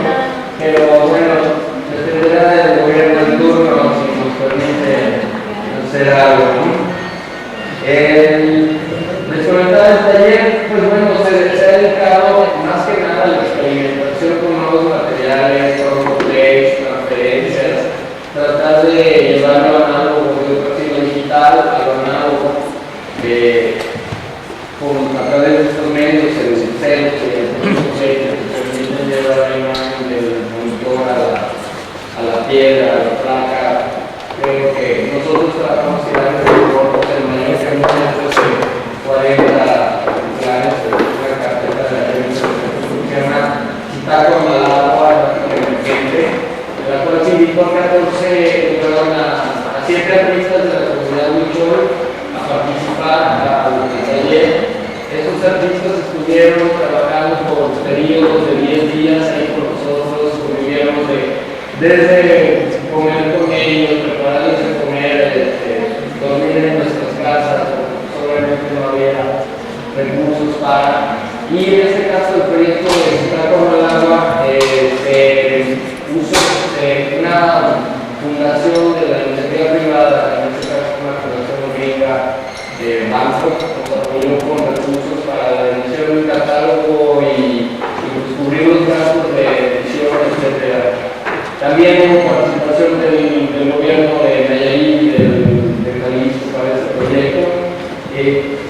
pero bueno, dependerá del gobierno del turno si nos permite hacer algo, ¿no? Les comentaba el taller, pues bueno, se ha dedicado más que nada a la experimentación con nuevos materiales, autoplays, transferencias, tratar de llevarlo a análogo de educación digital, a lo análogo, a través de estos medios, el cel, que permiten llevar la imagen del monitor a la piedra, a la placa. Creo que nosotros trabajamos tirando de cortos en mayor que muchos de 40 planes de una carpeta de la revista que funciona Zitácuaro Malagua emergente, en la cual se invitó a 7 artistas de la comunidad Huichol a participar al taller. Esos artistas estuvieron trabajando por periodos de 10 días ahí con nosotros, convivieron desde comer con ellos, prepararles de comer, dormir en nuestras casas, porque seguramente no había recursos para. Y en este caso el proyecto de Zitácuaro Malagua se puso una fundación de la iniciativa privada, en este caso una fundación gringa de banco, nos apoyó con recursos para la edición de un catálogo y cubrir los gastos de edición, etc. También hubo participación gobierno de Nayarit y de Jalisco para este proyecto.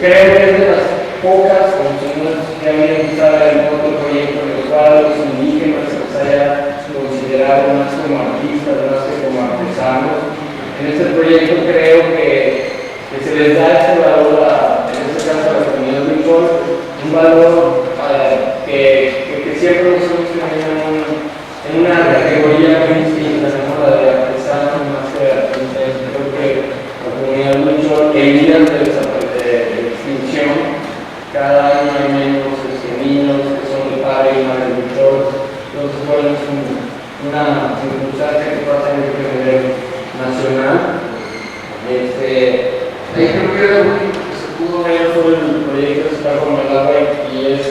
Creo que es de las pocas funciones que ha habido quizá en otro proyecto en el cual los indígenas se les haya considerado más como artistas, más que como artesanos. En este proyecto creo que se les da este valor, en este caso a la comunidad de Nicol, un valor que siempre nos hemos tenido en una categoría muy distinta, ¿no? La de artesanos más que de artistas. Creo que la comunidad de Nicol evita de extinción. Cada año hay menos niños que son de padre y madre de Nicol. Entonces, bueno, es una circunstancia que pasa en el nivel nacional. Ahí creo que lo único que se pudo ver fue el proyecto de Estar con el agua y es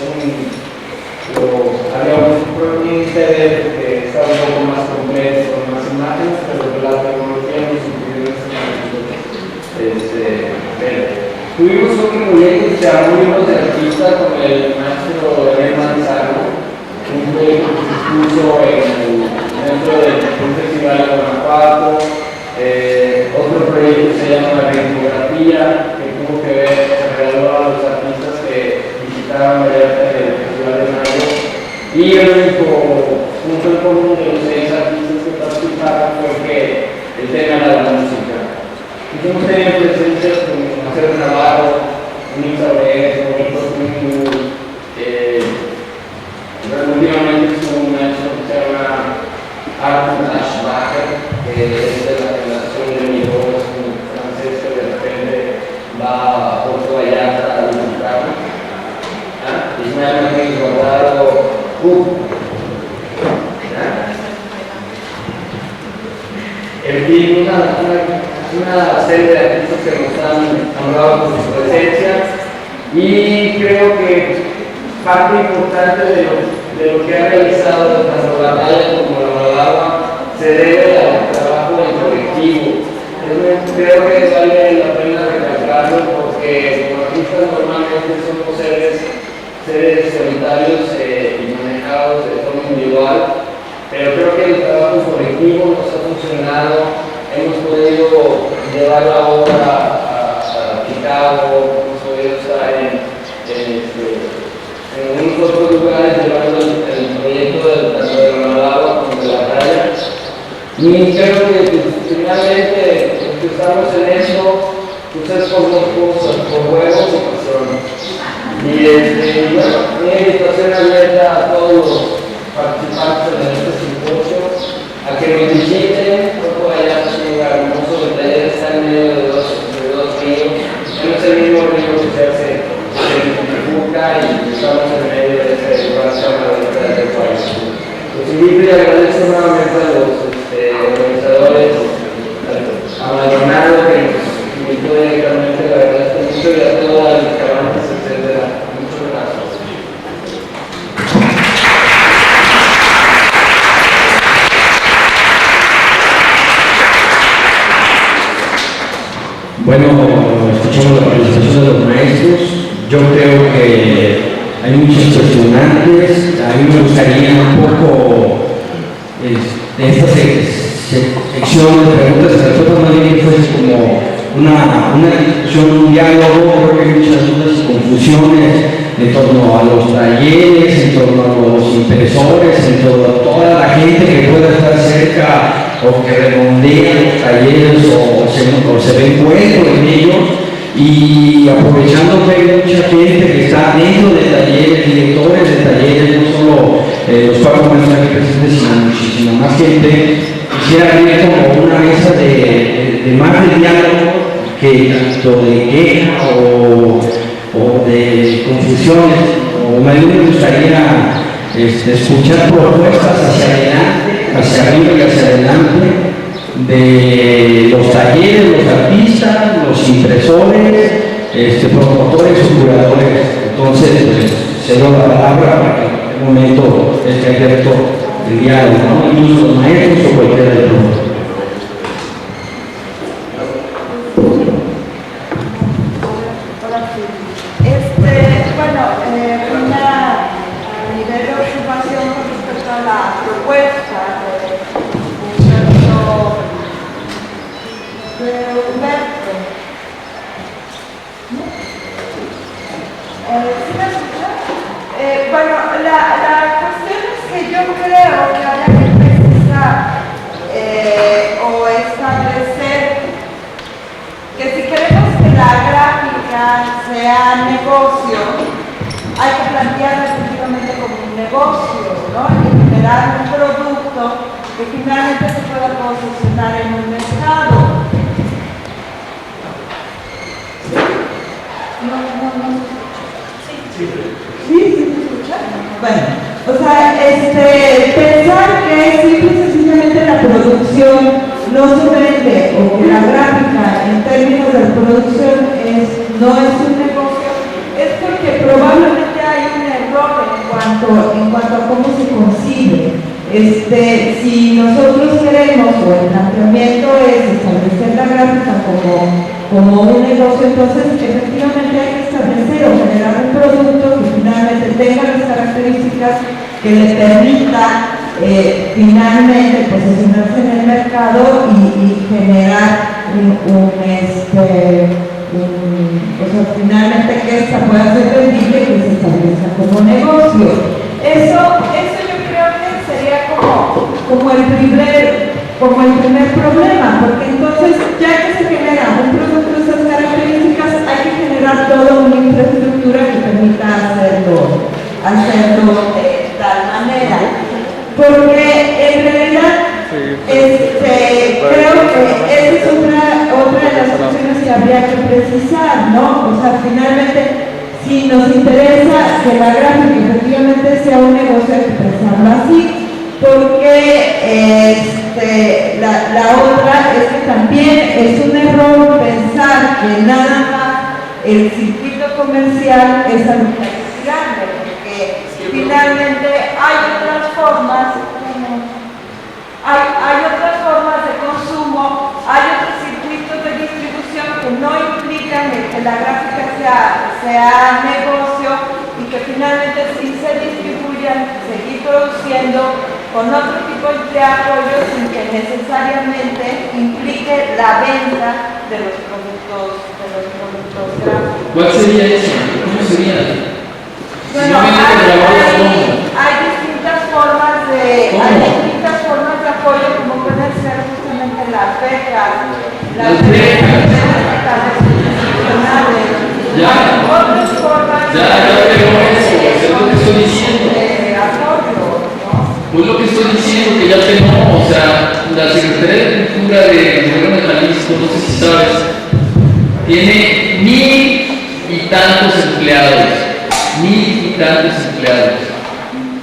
había un CD que estaba un poco más completo, con más imágenes, pero la tecnología nos impidió tuvimos un proyecto que se llamó Libros de Artista con el maestro René Manzano, un proyecto que se expuso dentro del Festival de Guanajuato. Otro proyecto que se llama Reinfografía, que tuvo que ver alrededor a los artistas que visitaban Vallarta en el Festival de Mayo. Y el único punto en común de los 6 artistas que participaron fue que el tema era la música. Hicimos tener presencias como Marcelo Navarro, Unix Abreu, Roberto Tungu, últimamente estuvo un maestro que se llama Arthur Ashbacher, que es de la generación de mi voz, un francés que de repente va a Puerto Vallarta a visitarme. Ismael Martínez Guardado, en fin, una serie de artistas que nos han honrado con su presencia, y creo que parte importante de lo que ha realizado tanto la Batalla como la Malagua se debe al trabajo en colectivo. Creo que vale la pena recalcarlo porque como artistas normalmente somos seres solitarios y manejados de forma individual, pero creo que el trabajo colectivo nos ha funcionado. Hemos podido llevar la obra a Chicago, hemos podido estar en algunos otros lugares llevando el proyecto tanto de la Malagua como de la Batalla. Y creo que finalmente los que estamos en eso, pues es por dos cosas, por huevos y pasión. Y bueno, mi invitación abierta a todos los participantes de este simposio, a que nos visiten. Puerto Vallarta es un lugar hermoso, el taller está en medio de dos ríos, no es el mismo río que se hace en Tijuca y estamos en medio de ese lugar que se llama la Isla del País. Los invito y agradezco nuevamente a los organizadores, a Maldonado que nos invitó directamente, le agradezco mucho, y a todas las restaurantes, etcétera. Muchas gracias. Bueno, escuchamos la participación de los maestros. Yo creo que hay muchos cuestionantes. A mí me gustaría un poco esta sección de preguntas y respuestas más bien que fuese como una discusión, un diálogo. Creo que hay muchas dudas y confusiones en torno a los talleres, en torno a los impresores, en torno a toda la gente que pueda estar cerca o que redondea los talleres o se ve encuentro en ellos, y aprovechando que hay mucha gente que está dentro de talleres, directores de talleres, no solo los 4 maestros aquí presentes, sino muchísima más gente. Quisiera abrir como una mesa de más de diálogo que tanto de queja o de confusiones, o me gustaría escuchar propuestas hacia adelante, hacia arriba y hacia adelante, de los talleres, los artistas, los impresores, promotores o curadores. Entonces, pues, cedo la palabra para que en un momento esté abierto el diálogo, ¿no? Incluso los maestros o cualquiera de los. A nivel de observación con respecto a la propuesta de un Humberto. ¿No? ¿Sí me escucha? Bueno, la cuestión es que yo creo que habría que precisar o establecer que si queremos que la gráfica sea negocio, hay que plantearla efectivamente como un negocio, ¿no? Y generar un producto que finalmente se pueda posicionar en un mercado. No. Sí, se escucha. Bueno, o sea, pensar que simple y sencillamente la producción no se vende o que la gráfica en términos de producción no es un negocio, es porque probablemente hay un error en cuanto a cómo se concibe. Si nosotros queremos, o el planteamiento es establecer la gráfica como un negocio, entonces efectivamente hay que establecer o generar un producto que finalmente tenga las características que le permita finalmente posicionarse en el mercado y generar finalmente que esta pueda ser vendible y que se establezca como negocio. Eso yo creo que sería como el primer problema, porque entonces ya que se genera un producto de esas características, hay que generar toda una infraestructura que permita hacerlo de tal manera. Porque en realidad creo que esa es otra de las cuestiones que habría que precisar, ¿no? O sea, finalmente, si nos interesa que la gráfica efectivamente sea un negocio, hay que pensarlo así, porque la otra es que también es un error pensar que nada más el circuito comercial es algo grande, porque finalmente hay otras formas de consumo, hay otros circuitos de distribución que no implican que la gráfica sea negocio y que finalmente sí se distribuyan, seguir produciendo con otro tipo de apoyo sin que necesariamente implique la venta de los productos gráficos. ¿Cuál sería eso? ¿Cómo sería? Bueno, hay distintas formas de apoyo, como pueden ser justamente las becas, Las becas institucionales. Ya. Hay otras formas pero eso, es lo que estoy diciendo. de apoyo, ¿no? Pues lo que estoy diciendo, que ya tenemos, o sea, la Secretaría de Cultura del Gobierno de Jalisco, no sé si sabes, tiene 1000 y tantos empleados.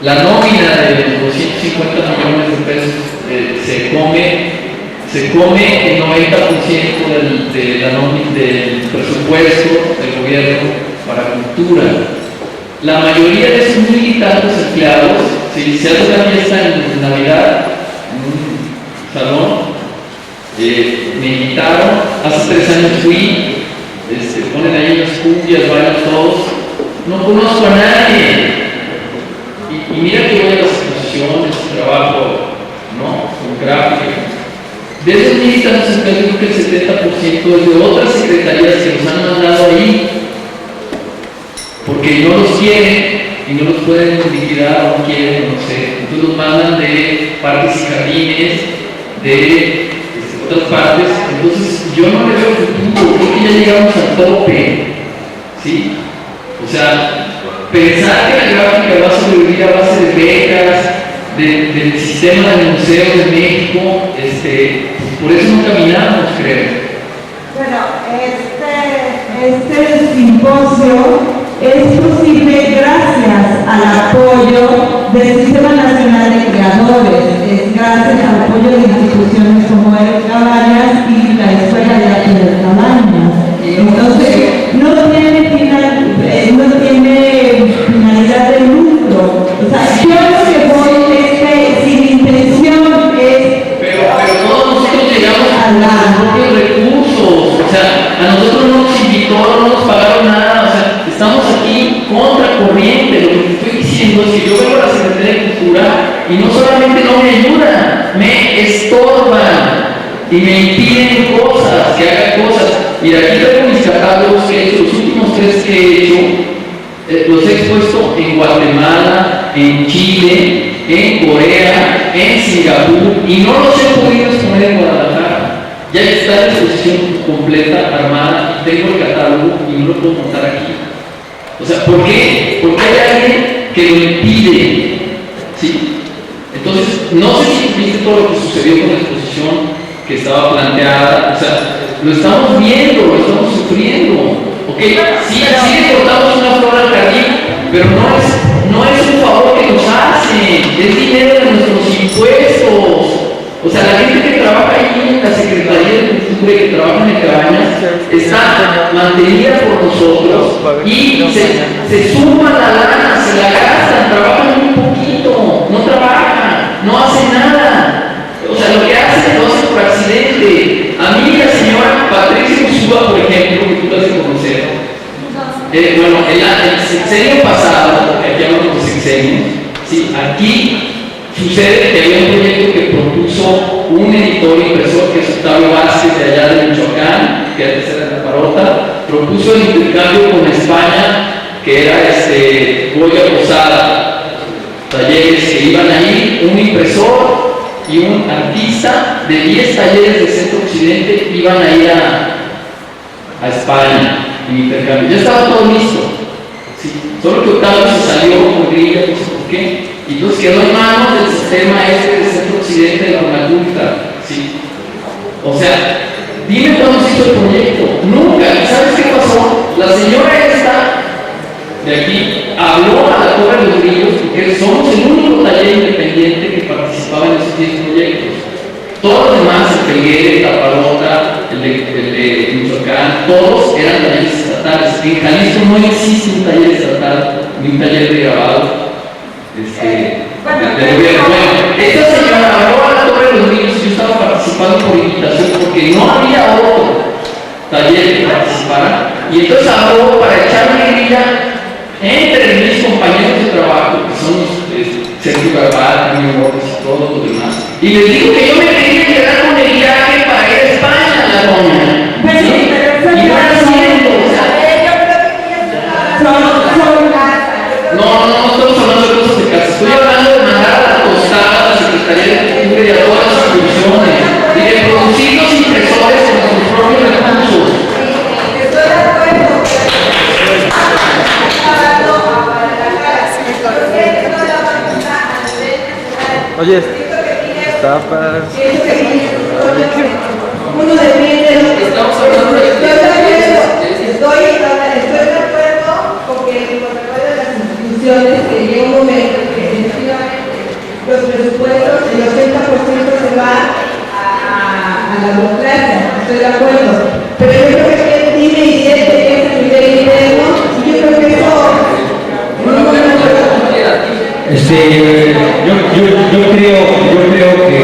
La nómina de 250 millones de pesos se come el 90% de la nómina del presupuesto del gobierno para cultura. La mayoría de esos 1000 y tantos empleados, si se hace una fiesta en Navidad, en un salón, me invitaron, hace 3 años fui, ponen ahí unas cumbias, bailan todos. No conozco a nadie. Y mira que voy a las exposiciones, trabajo, ¿no? Con gráfica. De esos 1000 y tantos empleados, creo que el 70% es de otras secretarías que nos han mandado ahí, porque no los quieren y no los pueden liquidar o no quieren, no sé. Entonces los mandan de parques y jardines, de otras partes. Entonces yo no le veo futuro, creo que ya llegamos al tope, ¿sí? O sea, pensar que la gráfica va a sobrevivir a base de becas, del sistema de museos de México, por eso no caminamos, creo. Bueno, este simposio es posible gracias al apoyo del Sistema Nacional de Creadores, es gracias al apoyo de instituciones como el Cabañas y la Escuela de Arte de Cabañas. Entonces, no tiene finalidad de lucro. O sea, yo lo que voy es que si mi intención es... Pero todos nosotros llegamos a los propios recursos. O sea, a nosotros no nos invitó, no nos pagaron nada. O sea, estamos aquí contra corriente. Lo que te estoy diciendo es que yo vengo a la Secretaría de Cultura y no solamente no me ayudan, me estorban. y me impiden cosas, que haga cosas. Mira, aquí tengo mis catálogos que he hecho, los últimos 3 que he hecho, los he expuesto en Guatemala, en Chile, en Corea, en Singapur, y no los he podido exponer en Guadalajara. Ya está la exposición completa, armada, y tengo el catálogo y no lo puedo montar aquí. O sea, ¿por qué? Porque hay alguien que lo impide. ¿Sí? Entonces, no sé si viste todo lo que sucedió con la exposición que estaba planteada. O sea, lo estamos viendo, lo estamos sufriendo. ¿Ok? Sí, le cortamos una flor al jardín, pero no es un favor que nos hacen, es dinero de nuestros impuestos. O sea, la gente que trabaja ahí en la Secretaría de Cultura y que trabaja en cabañas está mantenida por nosotros y se suman la lana, se la gastan, trabajan muy poquito, no trabajan, no hacen nada. O sea, lo que hacen lo hacen por accidente. A mí la señora Patricia Ursúa, por ejemplo, que tú la has de conocer, bueno, el sexenio pasado, porque aquí hablamos de sexenios, sí, aquí sucede que había un proyecto que propuso un editor impresor, que es Octavio Vázquez, de allá de Michoacán, que antes era de La Parota, propuso el intercambio con España, que era Goya Posada, talleres que iban ahí, un impresor y un artista de 10 talleres de Centro Occidente iban a ir a España en intercambio. Ya estaba todo listo, ¿sí? Solo que Octavio se salió con grilla, no sé por qué. Y entonces quedó en manos del sistema del Centro Occidente de la Unaculta, ¿sí? O sea, dime cuándo se hizo el proyecto. Nunca. ¿Y sabes qué pasó? La señora esta de aquí habló a la Torre de los Grillos porque somos el único taller independiente que participaba en esos 10 proyectos. Todos los demás, el Peguere, La Parota, el de Michoacán, todos eran talleres estatales. En Jalisco no existe un taller estatal ni un taller de grabado. Esta señora habló a la Torre de los Niños y yo estaba participando por invitación porque no había otro taller que participara, y entonces habló para echarme grilla entre mis compañeros de trabajo, que son Sergio Garbal, Camilo López y todos los demás, y les dijo que yo me quería quedar con el viaje para ir a España, la doña. Pues sí, pero y no era cierto, o sea, no estamos hablando de cosas de casa, estoy hablando de mandar a la tostada a la Secretaría de Cultura y a todas las instituciones y de producir los impresores con sus propios recursos. Estoy de acuerdo. Oye, está para... Uno defiende lo que Estamos hablando de... Estoy de acuerdo con que el protocolo de las instituciones que llega un momento que efectivamente los presupuestos, el 80% se va a la burocracia, estoy de acuerdo. Pero yo creo que el dime y direte que es a nivel interno, y yo creo que eso yo creo que,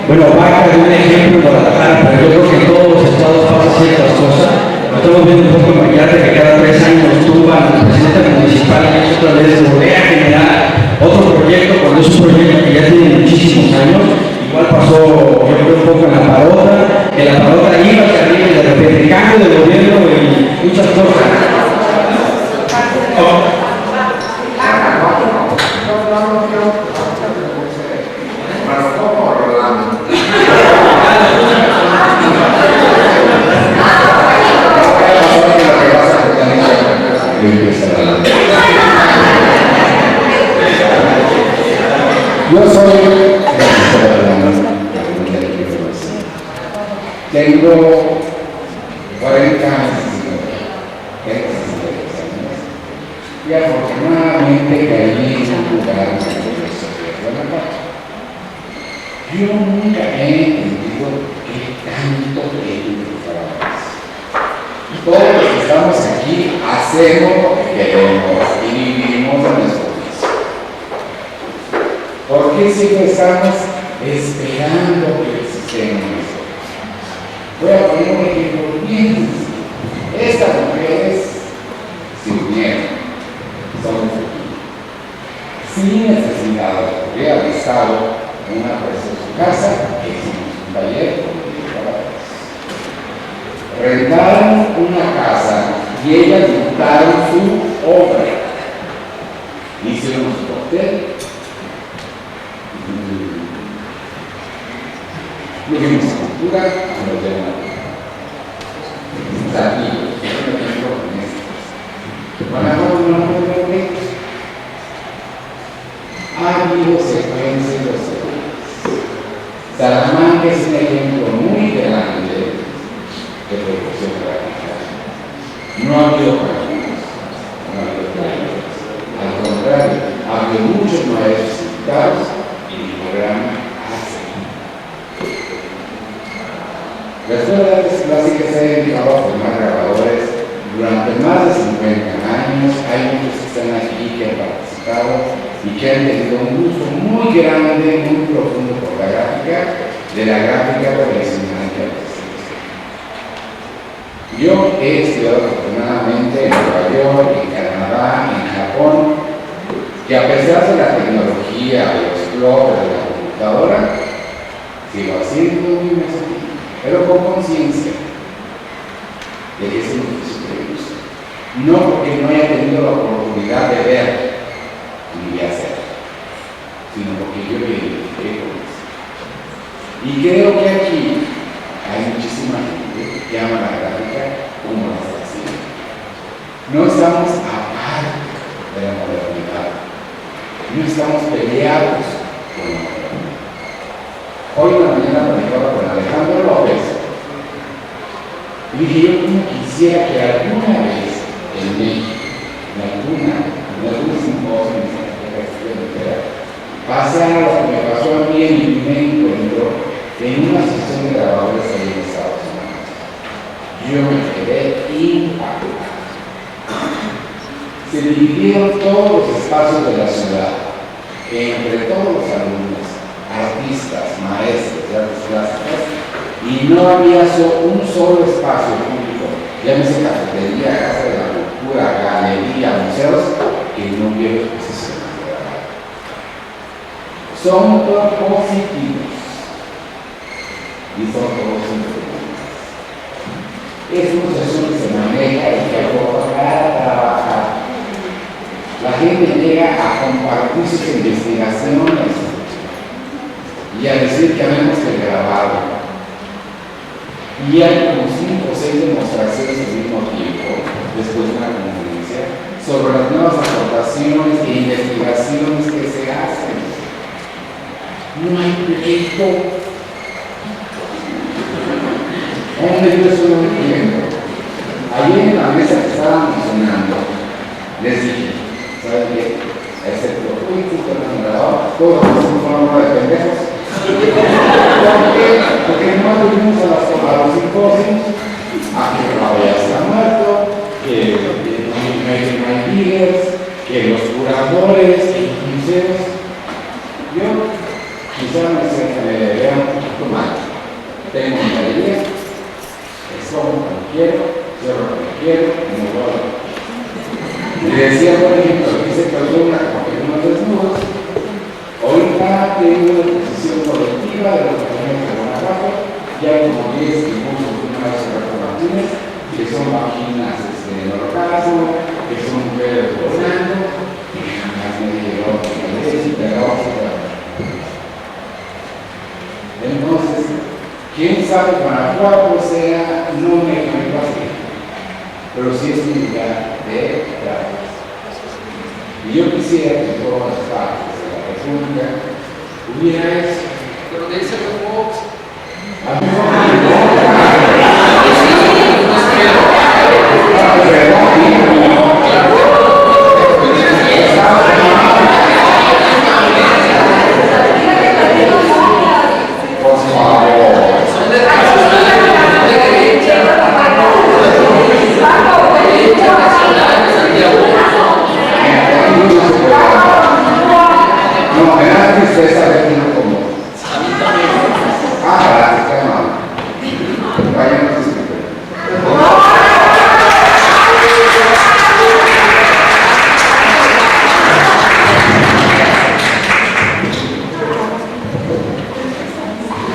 bueno, Vaca es un ejemplo en Guadalajara, pero yo creo que en todos los estados pasan ciertas cosas. Lo estamos viendo un poco en Vallarta, que cada 3 años tuba la presidenta municipal y otra vez volver a generar otro proyecto, cuando es un proyecto que ya tiene muchísimos años. Igual pasó, yo creo, un poco en La Parota, que La Parota iba hacia arriba y de repente cambio de gobierno y muchas cosas. Yo soy tengo 40 años y afortunadamente caí en un lugar de Guanajuato. Yo nunca he entendido qué tanto ético trabajas. Todos los que estamos aquí hacemos lo que queremos y vivimos en nuestro piso. ¿Por qué siempre estamos esperando que el sistema nos toque? Voy a poner un ejemplo bien sencillo. Estas mujeres se unieron, son sin necesidad de recurrir al Estado, una presa en su casa, que hicimos. rentaron una casa y ellas montaron su obra. Hicieron su hotel. Tuvimos cultura a los demás. Ha habido secuencias de secuencias. Salamanca es un ejemplo muy grande de producción gráfica. No ha habido caminos, no ha habido planes. Al contrario, ha habido muchos maestros invitados y el programa hace. La Escuela de Artes Plásticas se ha dedicado a formar grabadores durante más de 50 años. Hay muchos que están aquí que han participado y que han tenido un gusto muy grande, muy profundo por la gráfica, de la gráfica tradicional que existe. Yo he estudiado afortunadamente en Nueva York, en Canadá, en Japón, que a pesar de la tecnología, de los blogs, de la computadora, sigo haciendo mi mensaje, pero con conciencia de que es un oficio que me gusta. No porque no haya tenido la oportunidad de ver ni de hacer, sino porque yo me identifiqué con eso. Y creo que aquí hay muchísima gente que ama la gráfica como la está haciendo. No estamos aparte de la modernidad, no estamos peleados con la modernidad. Hoy en la mañana platicaba con Alejandro López y dije, yo como quisiera que alguna vez en México, en algún simposio, pasara lo que me pasó a mí en mi primer encuentro en una sesión de grabadores ahí en Estados Unidos. Yo me quedé impactado. Se dividieron todos los espacios de la ciudad entre todos los alumnos, artistas, maestros de artes plásticas, y no había un solo espacio público, llámese cafetería, casa de la cultura, galería, museos, que no hubiera exposición. Son propositivos y son todos importantes. Es un proceso que se maneja y que aborda a trabajar. La gente llega a compartir sus investigaciones y a decir que habemos de grabarlo. Y hay como 5 o 6 demostraciones al mismo tiempo, después de una conferencia, sobre las nuevas aportaciones e investigaciones que se hacen. No hay pleito. ¿Dónde yo estoy ejemplo? Ayer en la mesa que estábamos cenando, les dije, ¿saben qué? Excepto tú y tú, todos somos una hora de pendejos. Porque no tuvimos a los simposios, a que Raúl ya está muerto, que no hay líderes, que los curadores, que los museos. Yo quizá me vea un poquito mal. Tengo mi galería, escojo cuando quiero, cierro cuando quiero, y me voy. Le decía, por ejemplo, que se perdió una porque unos desnudos. Ahorita tengo una exposición colectiva de los compañeros de Guanajuato, ya hay como 10 dibujos de una vez Roberto Martínez, que son vaginas en holocausto, que son mujeres volando, que jamás me llegó a entonces, quién sabe, Guanajuato sea no un ejemplo así, pero sí es un lugar de trabajo. Y yo quisiera que en todas las partes de la República hubiera eso. Pero de ese como no, me da tristeza ver que no como.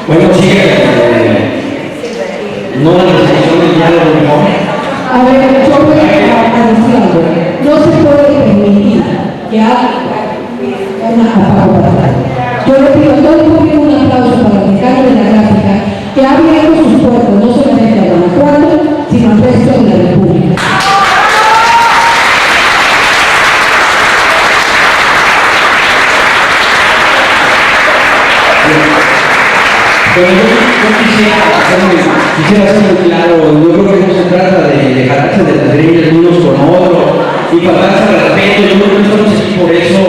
Bueno, sí, no en la recepción del enseñar lo mejor. A ver, yo voy a decir algo. No se puede permitir que hagan una apagada. Yo le pido a todo el público un aplauso para el decano de la gráfica, que ha abierto sus puertas no solamente a Guanajuato, sino al resto de la República. Pero yo quisiera ser muy claro, yo creo que no se trata de jalarse de las greñas unos con otros y faltarse al respeto. Yo creo que no estamos aquí por eso.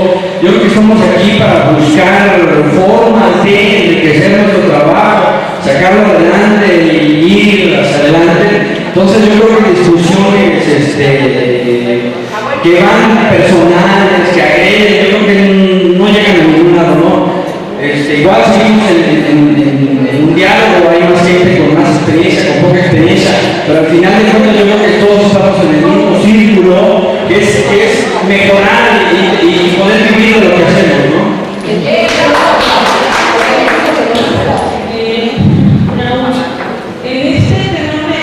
Yo creo que estamos aquí para buscar formas de enriquecer nuestro trabajo, sacarlo adelante y ir hacia adelante. Entonces yo creo que discusiones que van personales, que agreden, yo creo que no llegan a ningún lado, ¿no? Igual seguimos en un diálogo, hay más gente con más experiencia, con poca experiencia, pero al final de cuentas yo creo que todos estamos en el mismo círculo, que es mejorar y poder vivir de lo que hacemos, ¿no? En este tema de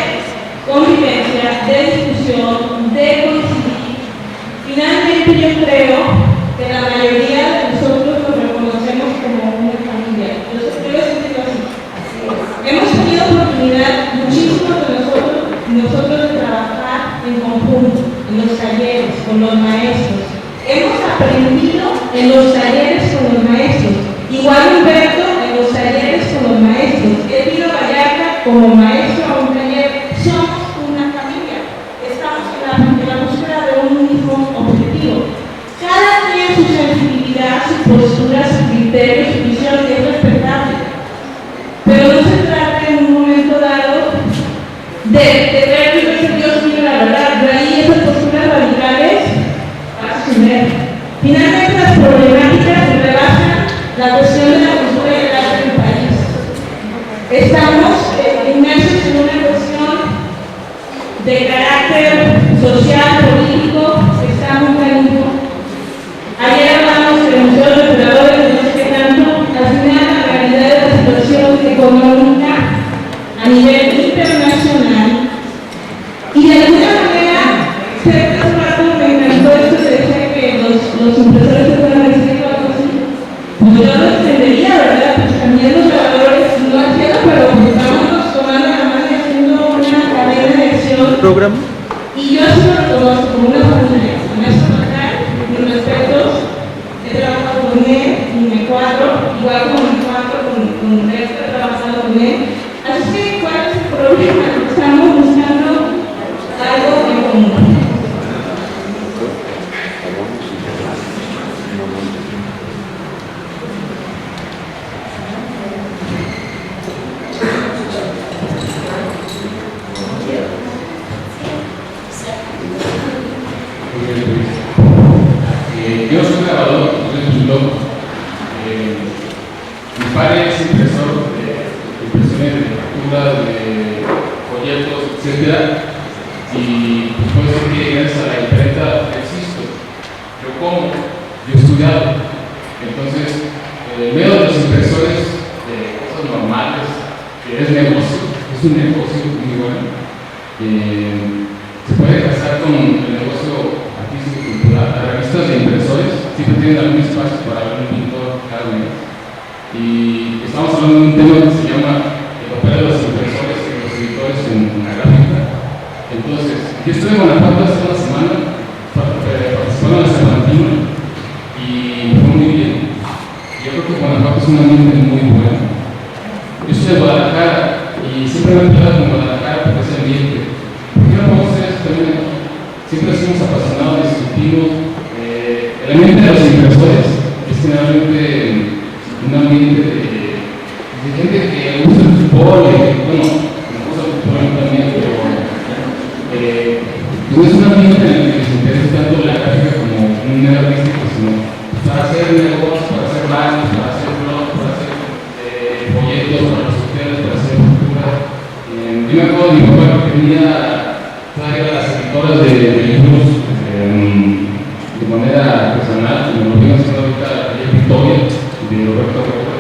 convivencia, de discusión, de coincidir, finalmente yo creo que la mayoría de nosotros nos reconocemos como una familia. Yo he sentido así. Hemos tenido oportunidad, muchísimos de nosotros de trabajar en conjunto, en los talleres, con los maestros. Hemos aprendido en los talleres con los maestros. Igual Humberto en los talleres con los maestros. He ido a Vallarta como maestro a un taller. Somos una familia. Estamos en la búsqueda de un mismo objetivo. Cada tiene su sensibilidad, su postura, su criterio, su visión, y es respetable. Pero no se trata en un momento dado de ver que Dios mío, la verdad, de ahí esas posturas radicales van a suceder. Finalmente las problemáticas rebasan la cuestión de la cultura y el arte del país. Estamos inmersos en una cuestión de carácter social, político, que está muy canijo. Ayer hablamos del Museo de los Operadores, de no sé qué tanto, al final la realidad de la situación económica a nivel internacional. Y de alguna manera, cierto rato me encantó esto que decía que los impresores se pueden decir algo así. Pues yo lo entendería, ¿verdad? Pues también los grabadores no entiendo, pero pues estamos tomando la mano y haciendo una cadena de acción. Y yo sí lo reconozco como una familia. En esto mis respetos, he trabajado con él y me cuadro, igual como me cuadro con el resto, he trabajado con él. Así que, ¿cuál es el problema? Estamos buscando algo en común. Yo soy grabador, soy pintor. Mi padre es impresor de impresiones de facturas, de folletos, etc. Y pues puedo decir que gracias a la imprenta existo. Yo como, yo he estudiado. Entonces, en medio de los impresores de cosas normales, que es negocio, es un negocio muy bueno. Se puede casar con el negocio artístico y cultural. Las revistas de impresores siempre tienen algún espacio para un pintor cada mes. Y estamos hablando de un tema que se llama el papel de los impresores y los editores en la gráfica. Entonces, yo estuve en Guanajuato hace una semana participando en la Cervantina y fue muy bien. Yo creo que Guanajuato es un ambiente muy bueno. Yo soy de Guadalajara y siempre me he quedado con Guadalajara por ese ambiente. ¿Por qué no podemos hacer esto también aquí? Siempre somos apasionados, discutimos. El ambiente de los impresores es generalmente un ambiente de gente que usa el fútbol, bueno, me gusta el fútbol también, pero no es un ambiente en el que se interesa tanto la gráfica como un medio artístico, sino para hacer negocios, para hacer bancos, para hacer blogs, para hacer folletos, para los hoteles, para hacer cultura. Yo me acuerdo de mi papá que tenía todavía las editoras de libros de manera artesanal, como lo viene haciendo ahorita la Victoria de Roberto Roca.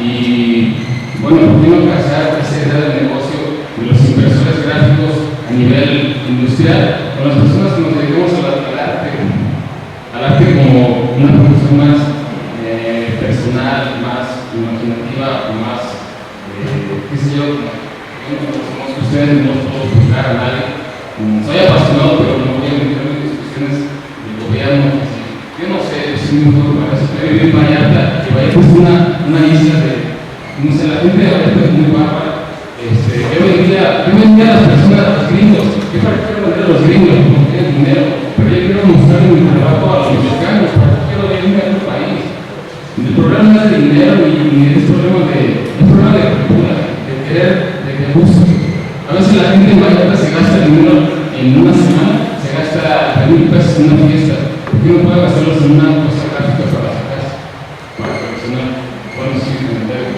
Y bueno, ¿por qué no casar esa idea del negocio de los impresores gráficos nivel industrial, con las personas que nos dedicamos al arte como una profesión más personal, más imaginativa, más, qué sé yo, como que ustedes no puedo juzgar a nadie. Soy apasionado, pero no voy a meterme en discusiones del gobierno. Yo no sé, si me puedo para eso, pero viví en Vallarta, que Vallarta es una isla de, no sé, la gente de Vallarta es muy bárbara. Yo vendía a las personas, a los gringos, yo para qué quiero vender a los gringos, no tienen dinero, pero yo quiero mostrarle mi trabajo a los mexicanos, para qué quiero irme a otro país. El problema no es de dinero, ni es problema de cultura, de querer, de que busque. A veces la gente en Vallarta se gasta dinero en una semana, se gasta 1,000 pesos en una fiesta. ¿Por qué no puede gastarlos en una cosa gráfica para su casa? Para coleccionar. Bueno, sí, terminamos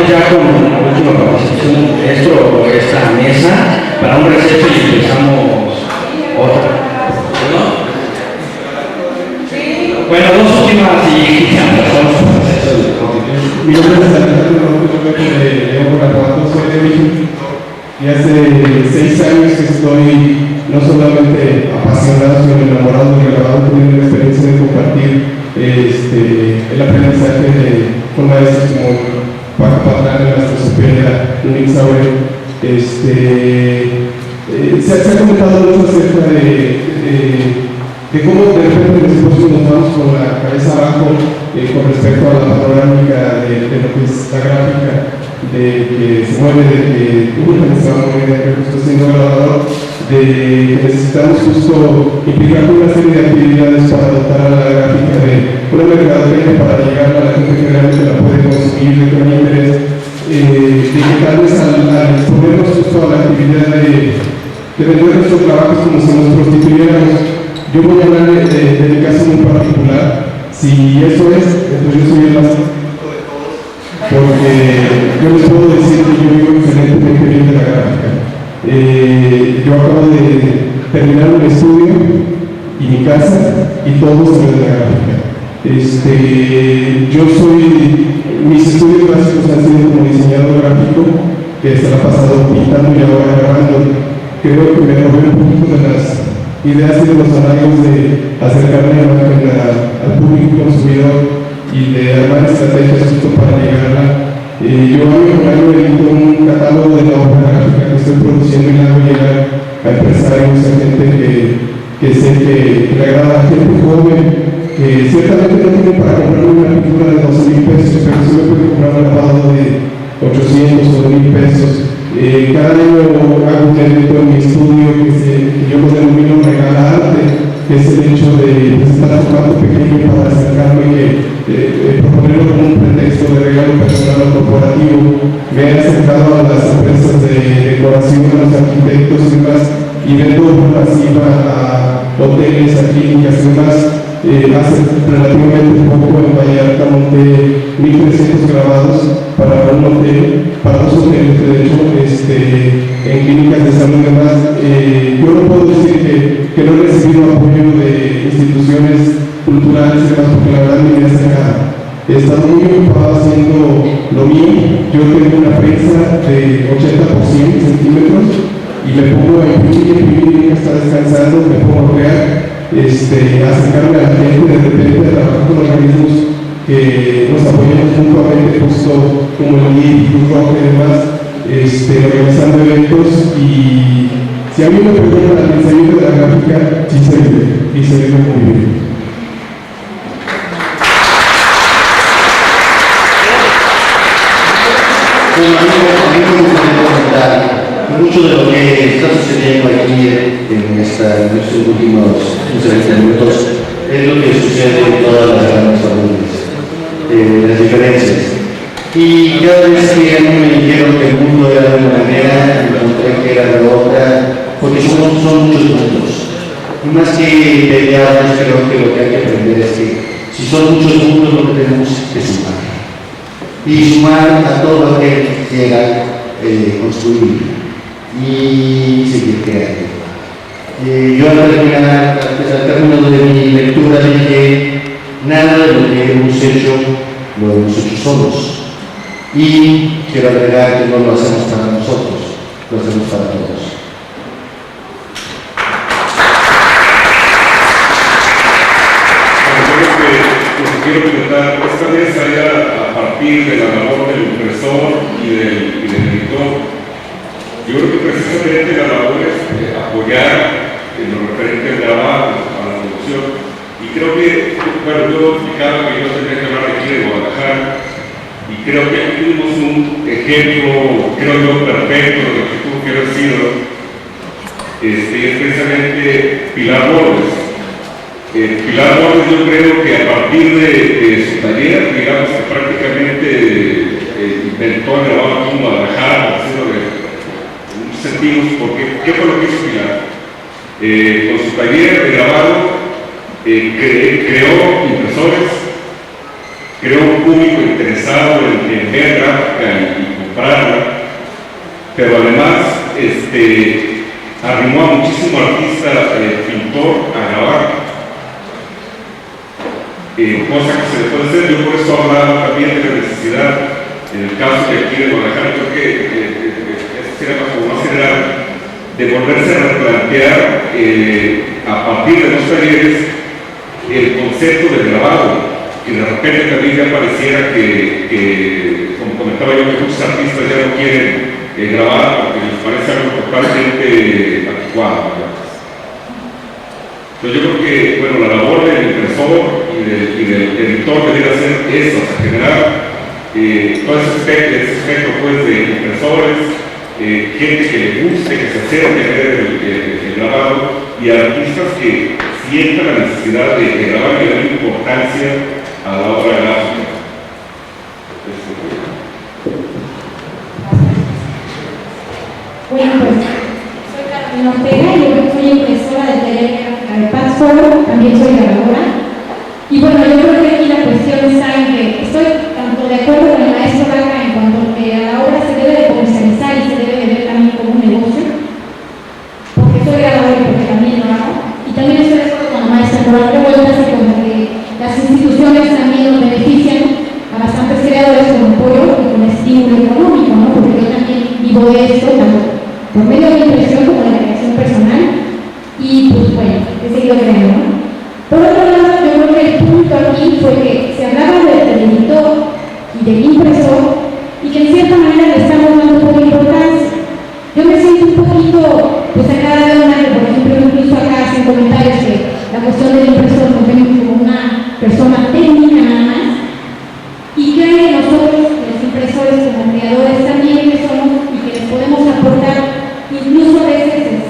ya con la última participación de esta mesa para un receso y empezamos otra. Bueno, dos últimas y ya empezamos con el receso. Mi nombre es Alejandro López de León, Guanajuato, soy de México y hace 6 años que estoy no solamente apasionado, sino enamorado de grabado, teniendo la experiencia de compartir el aprendizaje con maestros como Paco Patrán, Maestro Cepeda, Luis Sauer. Se ha comentado mucho acerca de cómo de repente los esposos nos vamos con la cabeza abajo con respecto a la panorámica de lo que es la gráfica, de que se mueve, de que se va a mover, de que justo siendo grabador, de que necesitamos justo implicar una serie de actividades para dotar a la gráfica de una mercadotecnia para llegar a la gente que realmente la puede consumir, de que no hay interés, de que tal vez al exponernos justo a la actividad de vender nuestros trabajos como si nos prostituyéramos. Yo voy a hablar de mi caso muy particular. Si eso es, entonces yo soy el más porque yo les puedo decir que yo vivo excelentemente bien de la gráfica. Yo acabo de terminar un estudio y mi casa y todo se ve de la gráfica. Mis estudios básicos han sido como diseñador gráfico, que se la ha pasado pintando y ahora grabando. Creo que me robé un poquito de las ideas y de los horarios de acercarme al público consumidor y de armar estrategias justo para llegarla. Yo a mi horario edito un catálogo de la obra gráfica que estoy produciendo y la hago llegar a empresarios, a gente que sé que le agrada, a gente joven, que ciertamente no tiene para comprar una pintura de 12,000 pesos, pero sí me puede comprar un lavado de 800 o 1,000 pesos. Cada año hago un evento en mi estudio que yo lo denomino Regala Arte, que es el hecho de presentar un formato pequeño para acercarme y proponerlo como un pretexto de regalo personal o corporativo. Me he acercado a las empresas de decoración, a los arquitectos y demás, y vendo masiva a hoteles, a clínicas y demás. Hace relativamente poco en Vallarta monté 1,300 grabados para un hotel, para 2 hoteles de hecho, en clínicas de salud y demás. Yo no puedo decir que no he recibido apoyo de instituciones culturales y demás, porque la verdad me he acercado. He estado muy ocupado haciendo lo mío. Yo tengo una prensa de 80 por 100 centímetros y me pongo a imprimir, está descansando, me pongo a crear. Acercarme a la gente, de repente trabajar con organismos que nos apoyamos mutuamente, justo como el LIB, Cruz Roja y demás, organizando eventos. Y si a mí me preguntan al pensamiento de la gráfica, sí se vive y se vive muy bien. Mucho de lo que está sucediendo aquí en estos últimos 30 minutos es lo que sucede en todas las grandes familias, las diferencias. Y cada vez que a mí me dijeron que el mundo era de una manera, encontré que era de otra, porque son muchos mundos. Y más que pelearnos, creo que lo que hay que aprender es que si son muchos mundos, lo que tenemos que sumar. Y sumar a todo aquel que quiera construir y seguir creando. Yo al término de mi lectura dije, nada de lo que hemos hecho lo hemos hecho solos. Y quiero agregar que no lo hacemos para nosotros, lo hacemos para todos. Quiero preguntar, esta mesa era a partir de la labor del impresor y del editor. Yo creo que precisamente la labor es apoyar en lo referente al trabajo, a la producción. Y creo que, bueno, yo explicaba que yo tenía que hablar aquí de Guadalajara, y creo que aquí tuvimos un ejemplo, creo yo, perfecto de lo que tuvo que haber sido, es precisamente Pilar Bordes. Pilar Bordes, yo creo que a partir de su taller, digamos que prácticamente inventó el grabado aquí en Guadalajara, en muchos sentidos, porque ¿qué fue lo que hizo Pilar? Con su taller de grabado creó impresores, creó un público interesado en ver gráfica y comprarla, pero además arrimó a muchísimo artista pintor a grabar. Cosa que se le puede hacer. Yo por eso hablaba también de la necesidad, en el caso de aquí de Guadalajara, creo que sería como más general, de volverse a replantear a partir de los talleres el concepto del grabado, que de repente también ya pareciera que como comentaba yo, que muchos artistas ya no quieren grabar porque les parece algo totalmente anticuado. Entonces yo creo que, bueno, la labor del impresor y del editor debería ser eso, o sea, generar todo ese espectro pues, de impresores, gente que le guste, que se acerque a ver el grabado, y artistas que sientan la necesidad de grabar y dar importancia a la obra gráfica. Bueno, pues soy Carolina Ortega, yo soy impresora del taller de gráfica de Paz Foro, también soy grabadora. Y bueno, yo creo que aquí la cuestión está en que estoy tanto de acuerdo con el maestro Vaca en cuanto a que a la obra se debe de comercializar y se debe de ver también como un negocio, porque soy grabadora y porque también lo hago. Y también estoy de acuerdo con la maestra por darle vueltas y con que las instituciones también nos benefician a bastantes creadores con apoyo y con estímulo económico, ¿no? Porque yo también vivo de esto, tanto por medio de la impresión como de la creación personal, y pues bueno, he seguido creando, ¿no? Por otro lado, yo creo que el punto aquí fue que se hablaba del editor y del impresor y que en cierta manera le estamos dando poca importancia. Yo me siento un poquito pues sacada de onda, que por ejemplo incluso acá hacen comentarios que la cuestión del impresor nos vemos como una persona técnica nada más, y creo que nosotros, los impresores como creadores también que somos y que les podemos aportar incluso a veces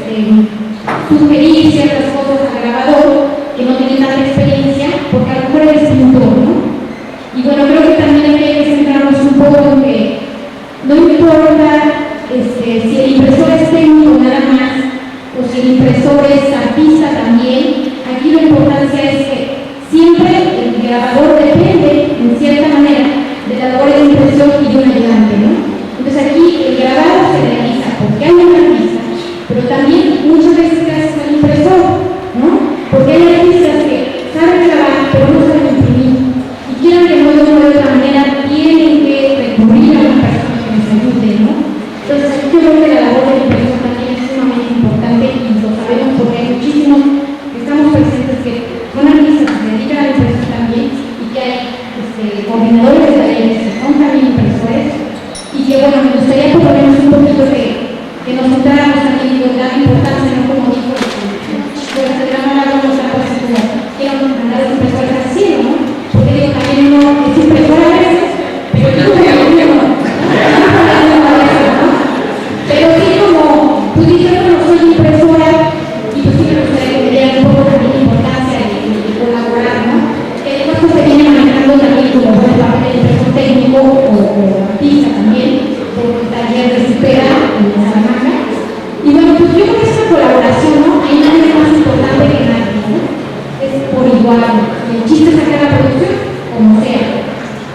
sugerir ciertas cosas al grabador que no tiene tanta experiencia, porque a lo mejor eres pintor, ¿no? Y bueno, creo que también hay que centrarnos un poco en que no importa si el impresor es técnico nada más, o si el impresor es artista también, aquí la importancia es que siempre el grabador depende, en cierta manera, de la labor de impresión y de un ayudante, ¿no? Entonces aquí el grabado se realiza porque hay un artista, pero también muchas veces gracias al impresor, ¿no? Porque hay artistas que saben grabar, pero no saben imprimir. Y quieran que no de una u otra manera tienen que recurrir a una persona que les ayude, ¿no? Entonces, aquí yo creo que la labor del impresor también es sumamente importante y lo sabemos porque hay muchísimos que estamos presentes que son artistas que se dedican a la impresión también y que hay coordinadores de talleres que son también impresores y que, bueno, me gustaría por lo menos un poquito que nos centráramos también en la importancia, no como dijo pues el drama la vamos a pues como quiero mandar los impresores así, ¿no? Porque digo, también uno es impresor a veces, pero yo no pero sí como tú dices, no soy impresora y pues sí me gustaría que me dieran un poco también de importancia y colaborar, ¿no? Después pues se viene manejando también como el papel de impresor técnico o artista también, por el taller de Cipera en Salamanca. Y bueno, pues yo creo que esta colaboración, ¿no? Ahí no es más importante que nadie, ¿no? Es por igual. El chiste es sacar la producción como sea,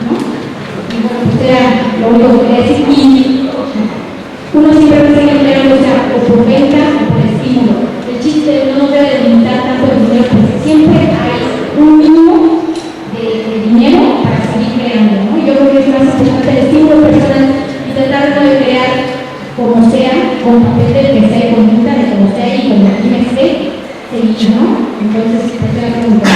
¿no? Y bueno, pues era lo único que quería decir. Y uno siempre piensa que el dinero sea o por venta o por estímulo. El chiste no debe limitar tanto el dinero porque siempre hay un mínimo de dinero para seguir creando. Entonces, ¿por qué la pregunta?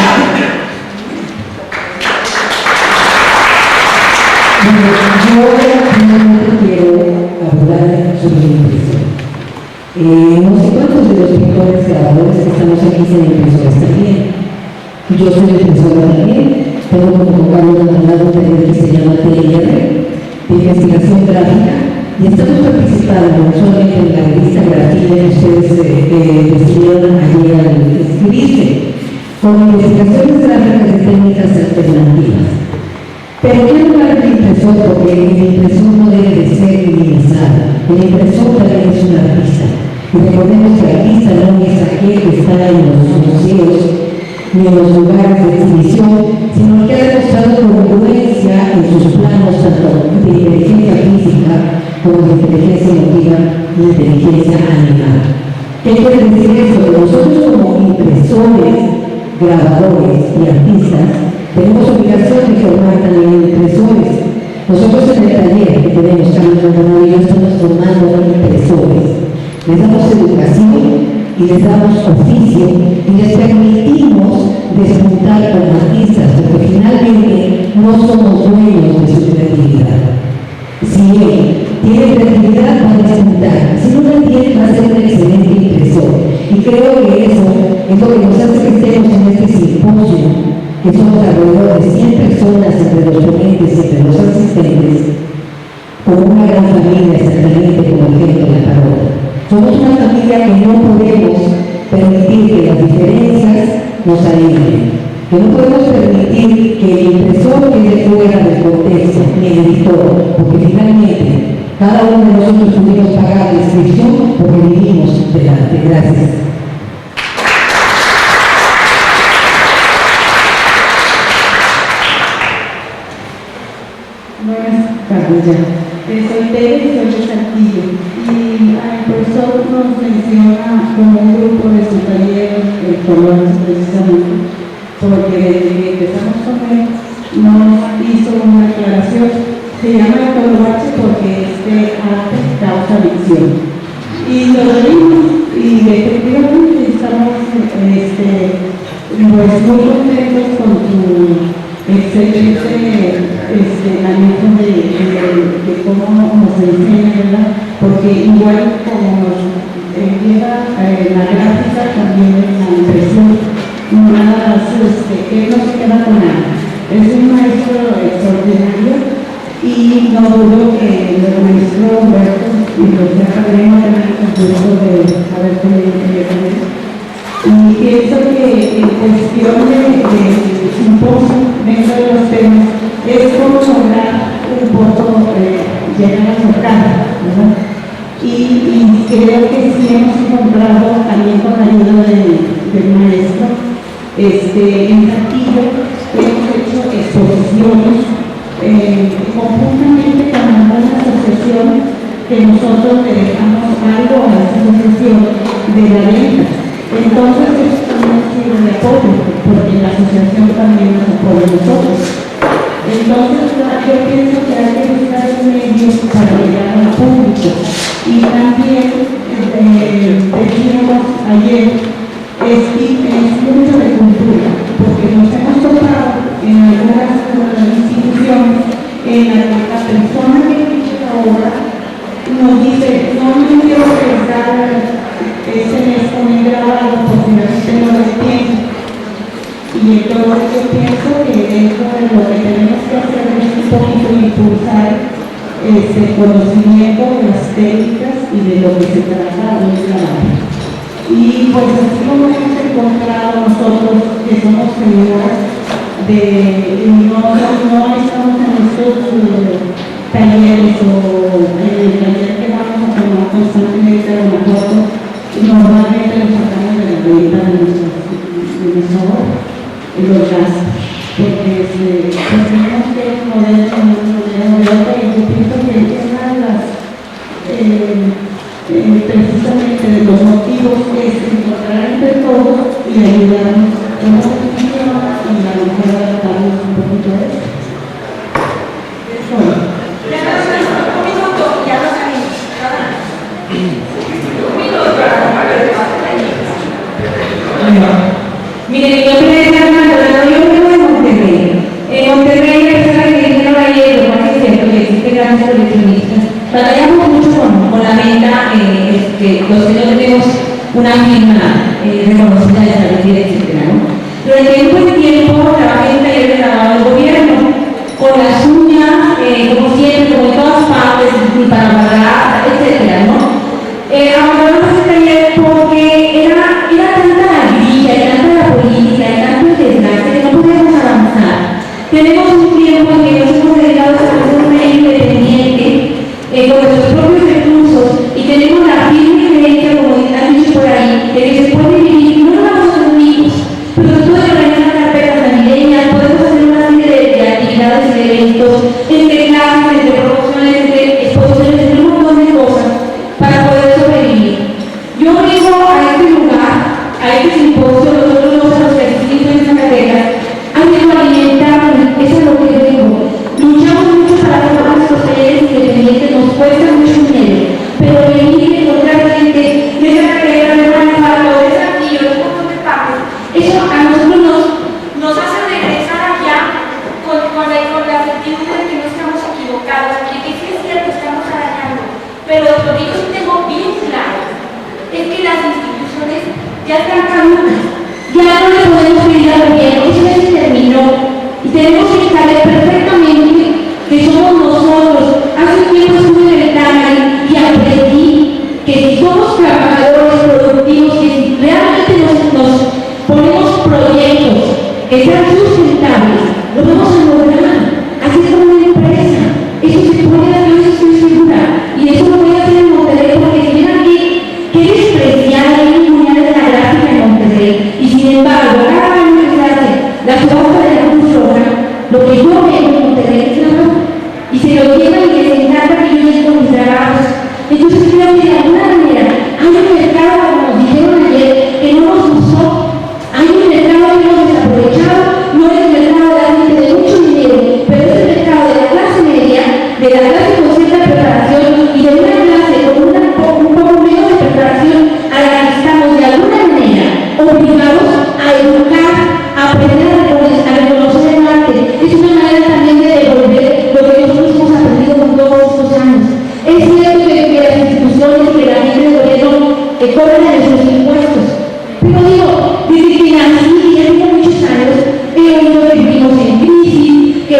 Yo realmente quiero hablar sobre la impresión. No sé cuántos de los pintores grabadores que estamos aquí son impresores también. Yo soy impresora también, tengo como Carlos Maldonado un taller que se llama TIR, de investigación gráfica, y estamos participando no solamente en la revista Grafía que ustedes decidieron ayer al inscribirse, con investigaciones gráficas de técnicas alternativas. Pero quiero hablar del impresor porque el impresor no debe de ser minimizado. El impresor también es un artista. Y recordemos que el artista no es aquel que está en los museos ni en los lugares de exhibición, sino que ha demostrado congruencia en sus planos tanto de inteligencia física como de inteligencia emotiva y inteligencia animal. ¿Qué quiere decir eso? Que nosotros como impresores, grabadores y artistas tenemos obligación de formar también impresores. Nosotros en el taller que tenemos, Carlos Maldonado y yo, estamos formando impresores. Les damos educación y les damos oficio y les permitimos despuntar como artistas, porque finalmente no somos dueños de su creatividad. Si él tiene creatividad, va a despuntar. Si no la tiene, va a ser un excelente impresor. Y creo que eso es lo que nos hace que estemos en este simposio, que somos alrededor de 100 personas entre los ponentes y entre los asistentes, con una gran familia exactamente como el ejemplo de la Parota. Somos una familia que no podemos permitir que las diferencias nos aíslen, que no podemos permitir que el impresor quede fuera del contexto, ni el editor, porque finalmente cada uno de nosotros pudimos pagar la inscripción porque vivimos delante. Gracias. Buenas tardes ya. Soy Tere y soy de Saltillo. Y el profesor nos menciona como un grupo de su taller, el Colombia precisamente, porque desde que empezamos con él nos hizo una aclaración. Se llama el Colombia porque arte causa adicción. Y lo vimos y efectivamente estamos pues muy contentos con tu excelente manejo de cómo nos enseña, ¿verdad? Porque igual como nos lleva la gráfica, también la impresión, nada más, él no se queda con nada. Es un maestro extraordinario y no dudo que el maestro Humberto y los de Academia también el gusto de haber tenido que ver. Y pienso que en cuestión de simposio, dentro de los temas, es como lograr un poco llegar a tocar, ¿verdad? Y creo que sí hemos encontrado, también con la ayuda del maestro, en Saltillo, hemos hecho exposiciones conjuntamente con alguna asociación que nosotros le dejamos algo a esa asociación de la venta. Entonces eso también ha sido de apoyo, porque la asociación también nos apoya a nosotros. Entonces yo pienso que hay que buscar medios para llegar al público. Y también decíamos ayer, es mucho de cultura, porque nos hemos topado en algunas instituciones en la que la persona que dice ahora nos dice, no me quiero pensar ese mes con el grabado porque realmente no lo entiendo. Y entonces yo pienso que dentro de lo que tenemos que hacer es un poquito impulsar ese conocimiento de las técnicas y de lo que se trata de un grabado. Y pues así como hemos encontrado nosotros que somos señoras no estamos en estos talleres o en el taller que vamos a tomar constantemente a una foto, normalmente lo sacamos de la venta de nuestra obra, los gastos, porque pues tenemos que poder tener un modelo de obra y yo pienso que una de las precisamente de los motivos es encontrar entre todos y ayudarnos cómo funciona y a lo mejor adaptarnos un poquito a eso. uñas, como siempre, como en todas partes, ni para pagar, etcétera, ¿no? Abandonamos ese taller porque era tanta la grilla, tanta la política, tanto el desgaste que no podíamos avanzar. Tenemos un tiempo en que nos hemos dedicado a hacer un medio independiente con nuestros propios recursos y tenemos la firme creencia, como han dicho por ahí, de que se puede vivir, no nos vamos a ser ricos, pero se puede organizar carpetas navideñas, podemos hacer una serie de actividades y de eventos, entre clases, entre promociones, entre exposiciones, entre un montón de cosas para poder sobrevivir. Yo vengo a este lugar, a este simposio, nosotros los que asistimos en esta carrera, a alimentarnos, eso es lo que yo digo. Luchamos mucho para tomar nuestros talleres independientes, nos cuesta mucho dinero, pero venir y encontrar gente de esa carrera, de Guanajuato, de Saltillo, de un montón de partes, eso a nosotros nos hace regresar allá con la certidumbre de que no estamos equivocados, de que sí es cierto, estamos arañando, pero lo que yo sí tengo bien claro es que las instituciones ya están caducas, ya no le podemos pedir al gobierno, eso ya se terminó y tenemos que saber perfectamente que somos nosotros. Hace un tiempo estuve en el Tanay y aprendí que si somos trabajadores productivos, que si realmente nos ponemos proyectos que sean sustentables, lo vamos a lograr. Así es como una empresa. Eso se puede dar, yo estoy segura. Y eso lo voy a hacer en Monterrey, porque si ven aquí, qué despreciada hay unidad de la gráfica en Monterrey. Y sin embargo, cada año que se hace la subasta de la Cruz Roja, lo que yo veo en Monterrey es nada. Y se lo llevan y les encanta que yo llegue con mis trabajos. Entonces creo que de alguna manera hay un mercado, como nos dijeron ayer, que no nos gustó. Hay un mercado que hemos desaprovechado, no es el mercado de la gente de mucho dinero, pero es el mercado de la clase media, de la clase con cierta preparación y de una clase con un poco menos de preparación a la que estamos de alguna manera obligados a educar, a aprender a reconocer el arte. Es una manera también de devolver lo que nosotros hemos aprendido con todos estos años. Es cierto que las instituciones y que la gente del gobierno cobran de nuestros impuestos, pero digo, desde que nací, ya tengo muchos años, he oído que vivimos en crisis, que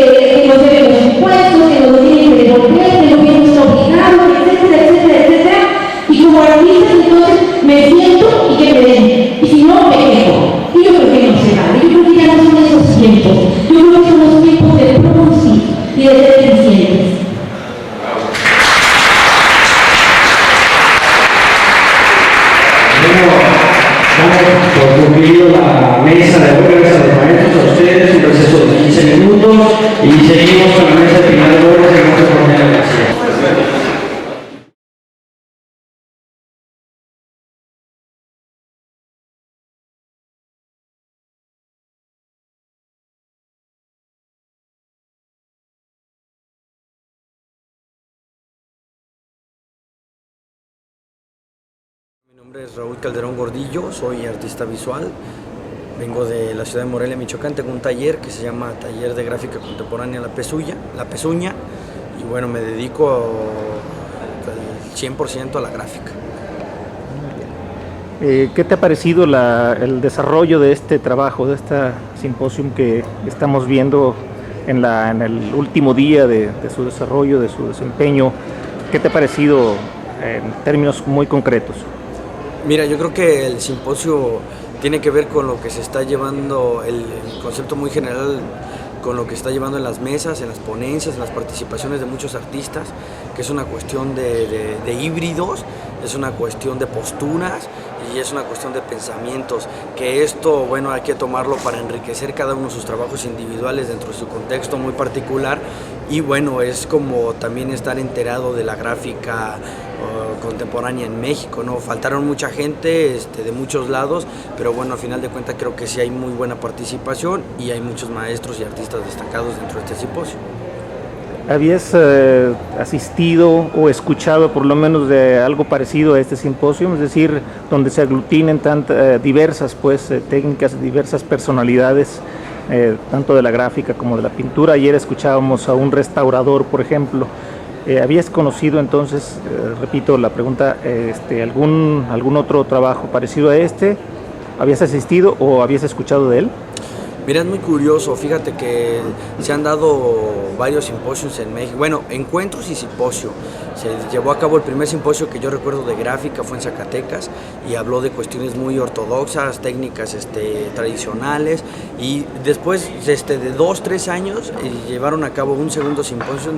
nos debemos impuestos, que nos tienen que devolver, que el gobierno está obligado, etcétera, etcétera, etcétera. Y como artista, entonces me siento y que me den. Y si no, me quejo. Y yo creo que no se vale. Yo creo que ya no son esos tiempos. Yo creo que son los tiempos de producir y de ser eficientes. Por concluido la mesa de hoy, gracias a los maestros, a ustedes, un receso de 15 minutos y seguimos con la mesa de final de hoy, seguimos con Cornelia García. Mi nombre es Raúl Calderón Gordillo, soy artista visual, vengo de la ciudad de Morelia, Michoacán, tengo un taller que se llama Taller de Gráfica Contemporánea La Pezuña, y bueno, me dedico al 100% a la gráfica. ¿Qué te ha parecido el desarrollo de este trabajo, de este simposium que estamos viendo en el último día de su desarrollo, de su desempeño? ¿Qué te ha parecido en términos muy concretos? Mira, yo creo que el simposio tiene que ver con lo que se está llevando, el concepto muy general, con lo que está llevando en las mesas, en las ponencias, en las participaciones de muchos artistas, que es una cuestión de híbridos, es una cuestión de posturas y es una cuestión de pensamientos, que esto, bueno, hay que tomarlo para enriquecer cada uno de sus trabajos individuales dentro de su contexto muy particular y bueno, es como también estar enterado de la gráfica contemporánea en México, ¿no? Faltaron mucha gente de muchos lados, pero bueno, al final de cuentas creo que sí hay muy buena participación y hay muchos maestros y artistas destacados dentro de este simposio. ¿Habías asistido o escuchado por lo menos de algo parecido a este simposio? Es decir, donde se aglutinen diversas técnicas, diversas personalidades, tanto de la gráfica como de la pintura. Ayer escuchábamos a un restaurador, por ejemplo. ¿Habías conocido entonces, repito la pregunta, algún otro trabajo parecido a este? ¿Habías asistido o habías escuchado de él? Mira, es muy curioso, fíjate que se han dado varios simposios en México, bueno, encuentros y simposio. Se llevó a cabo el primer simposio que yo recuerdo de gráfica, fue en Zacatecas, y habló de cuestiones muy ortodoxas, técnicas tradicionales, y después de 2-3 años llevaron a cabo un segundo simposio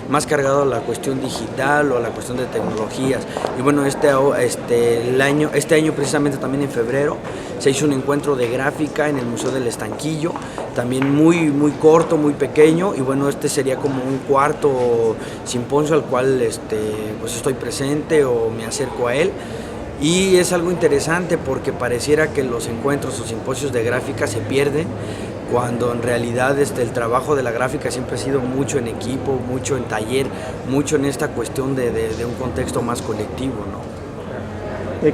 más cargado a la cuestión digital o a la cuestión de tecnologías. Y bueno, este año precisamente también en febrero se hizo un encuentro de gráfica en el Museo del Estanquillo, también muy corto, muy pequeño, y bueno, este sería como un cuarto simposio al cual pues estoy presente o me acerco a él. Y es algo interesante porque pareciera que los encuentros o simposios de gráfica se pierden, cuando en realidad el trabajo de la gráfica siempre ha sido mucho en equipo, mucho en taller, mucho en esta cuestión de un contexto más colectivo, ¿no?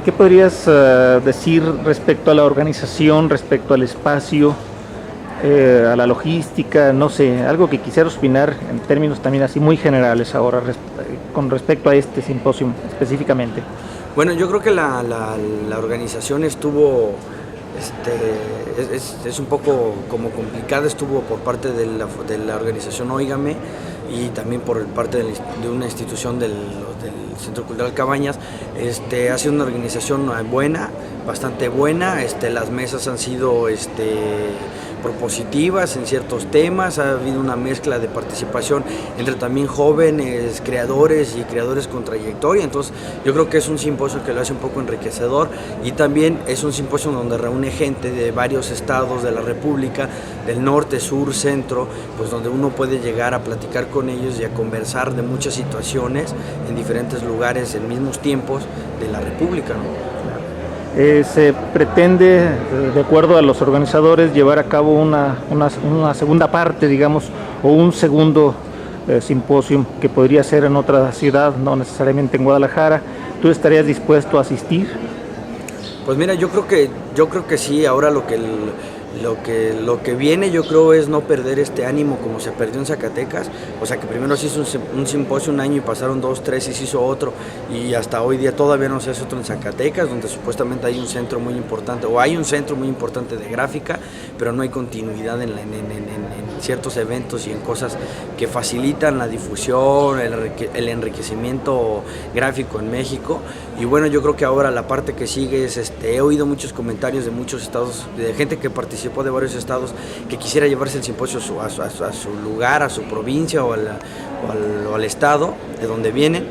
¿Qué podrías decir respecto a la organización, respecto al espacio, a la logística, no sé, algo que quisieras opinar en términos también así muy generales ahora con respecto a este simposio específicamente? Bueno, yo creo que la organización estuvo, es un poco como complicada, estuvo por parte de la organización Óigame y también por parte de una institución del Centro Cultural Cabañas. Ha sido una organización buena, bastante buena, las mesas han sido propositivas en ciertos temas, ha habido una mezcla de participación entre también jóvenes creadores y creadores con trayectoria, entonces yo creo que es un simposio que lo hace un poco enriquecedor, y también es un simposio donde reúne gente de varios estados de la República, del norte, sur, centro, pues donde uno puede llegar a platicar con ellos y a conversar de muchas situaciones en diferentes lugares en mismos tiempos de la República, ¿no? Se pretende, de acuerdo a los organizadores, llevar a cabo una segunda parte, digamos, o un segundo simposio que podría ser en otra ciudad, no necesariamente en Guadalajara. ¿Tú estarías dispuesto a asistir? Pues mira, yo creo que sí. Ahora lo que viene, yo creo, es no perder este ánimo como se perdió en Zacatecas. O sea, que primero se hizo un simposio un año y pasaron 2, 3 y se hizo otro, y hasta hoy día todavía no se hace otro en Zacatecas, donde supuestamente hay un centro muy importante, o hay un centro muy importante de gráfica, pero no hay continuidad en ciertos eventos y en cosas que facilitan la difusión, el enriquecimiento gráfico en México. Y bueno, yo creo que ahora la parte que sigue es, he oído muchos comentarios de muchos estados, de gente que participó de varios estados, que quisiera llevarse el simposio a su lugar, a su provincia o al estado de donde vienen.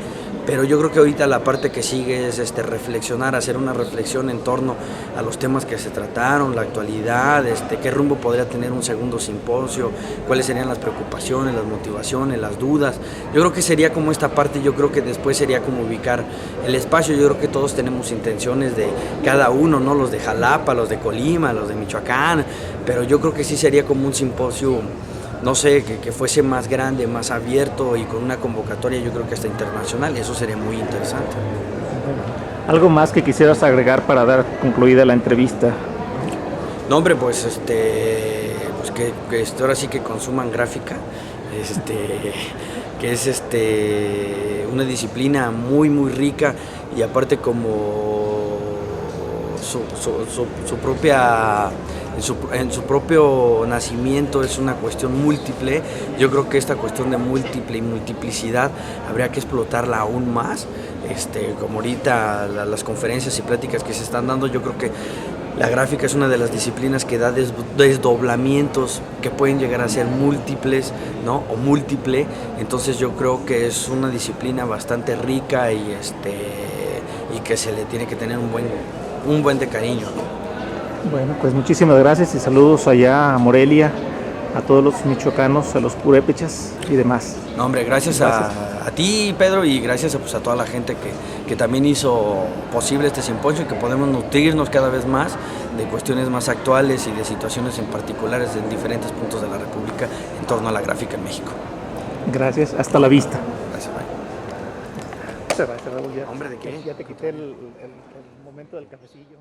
Pero yo creo que ahorita la parte que sigue es reflexionar, hacer una reflexión en torno a los temas que se trataron, la actualidad, qué rumbo podría tener un segundo simposio, cuáles serían las preocupaciones, las motivaciones, las dudas. Yo creo que sería como esta parte, yo creo que después sería como ubicar el espacio. Yo creo que todos tenemos intenciones de cada uno, ¿no? Los de Jalapa, los de Colima, los de Michoacán, pero yo creo que sí sería como un simposio, no sé, que fuese más grande, más abierto y con una convocatoria, yo creo que hasta internacional, y eso sería muy interesante. ¿Algo más que quisieras agregar para dar concluida la entrevista? No, hombre, pues que ahora sí que consuman gráfica, que es una disciplina muy rica, y aparte como su propia, en su propio nacimiento es una cuestión múltiple. Yo creo que esta cuestión de múltiple y multiplicidad habría que explotarla aún más, como ahorita las conferencias y pláticas que se están dando. Yo creo que la gráfica es una de las disciplinas que da desdoblamientos que pueden llegar a ser múltiples, ¿no? O múltiple. Entonces yo creo que es una disciplina bastante rica y que se le tiene que tener un buen de cariño, ¿no? Bueno, pues muchísimas gracias y saludos allá a Morelia, a todos los michoacanos, a los purépechas y demás. No, hombre, gracias. A ti, Pedro, y gracias a toda la gente que también hizo posible este simposio, y que podemos nutrirnos cada vez más de cuestiones más actuales y de situaciones en particulares en diferentes puntos de la República en torno a la gráfica en México. Gracias, hasta la vista. Gracias, bye. Muchas gracias, Raúl. Hombre, ¿de qué? Ya te quité el momento del cafecillo.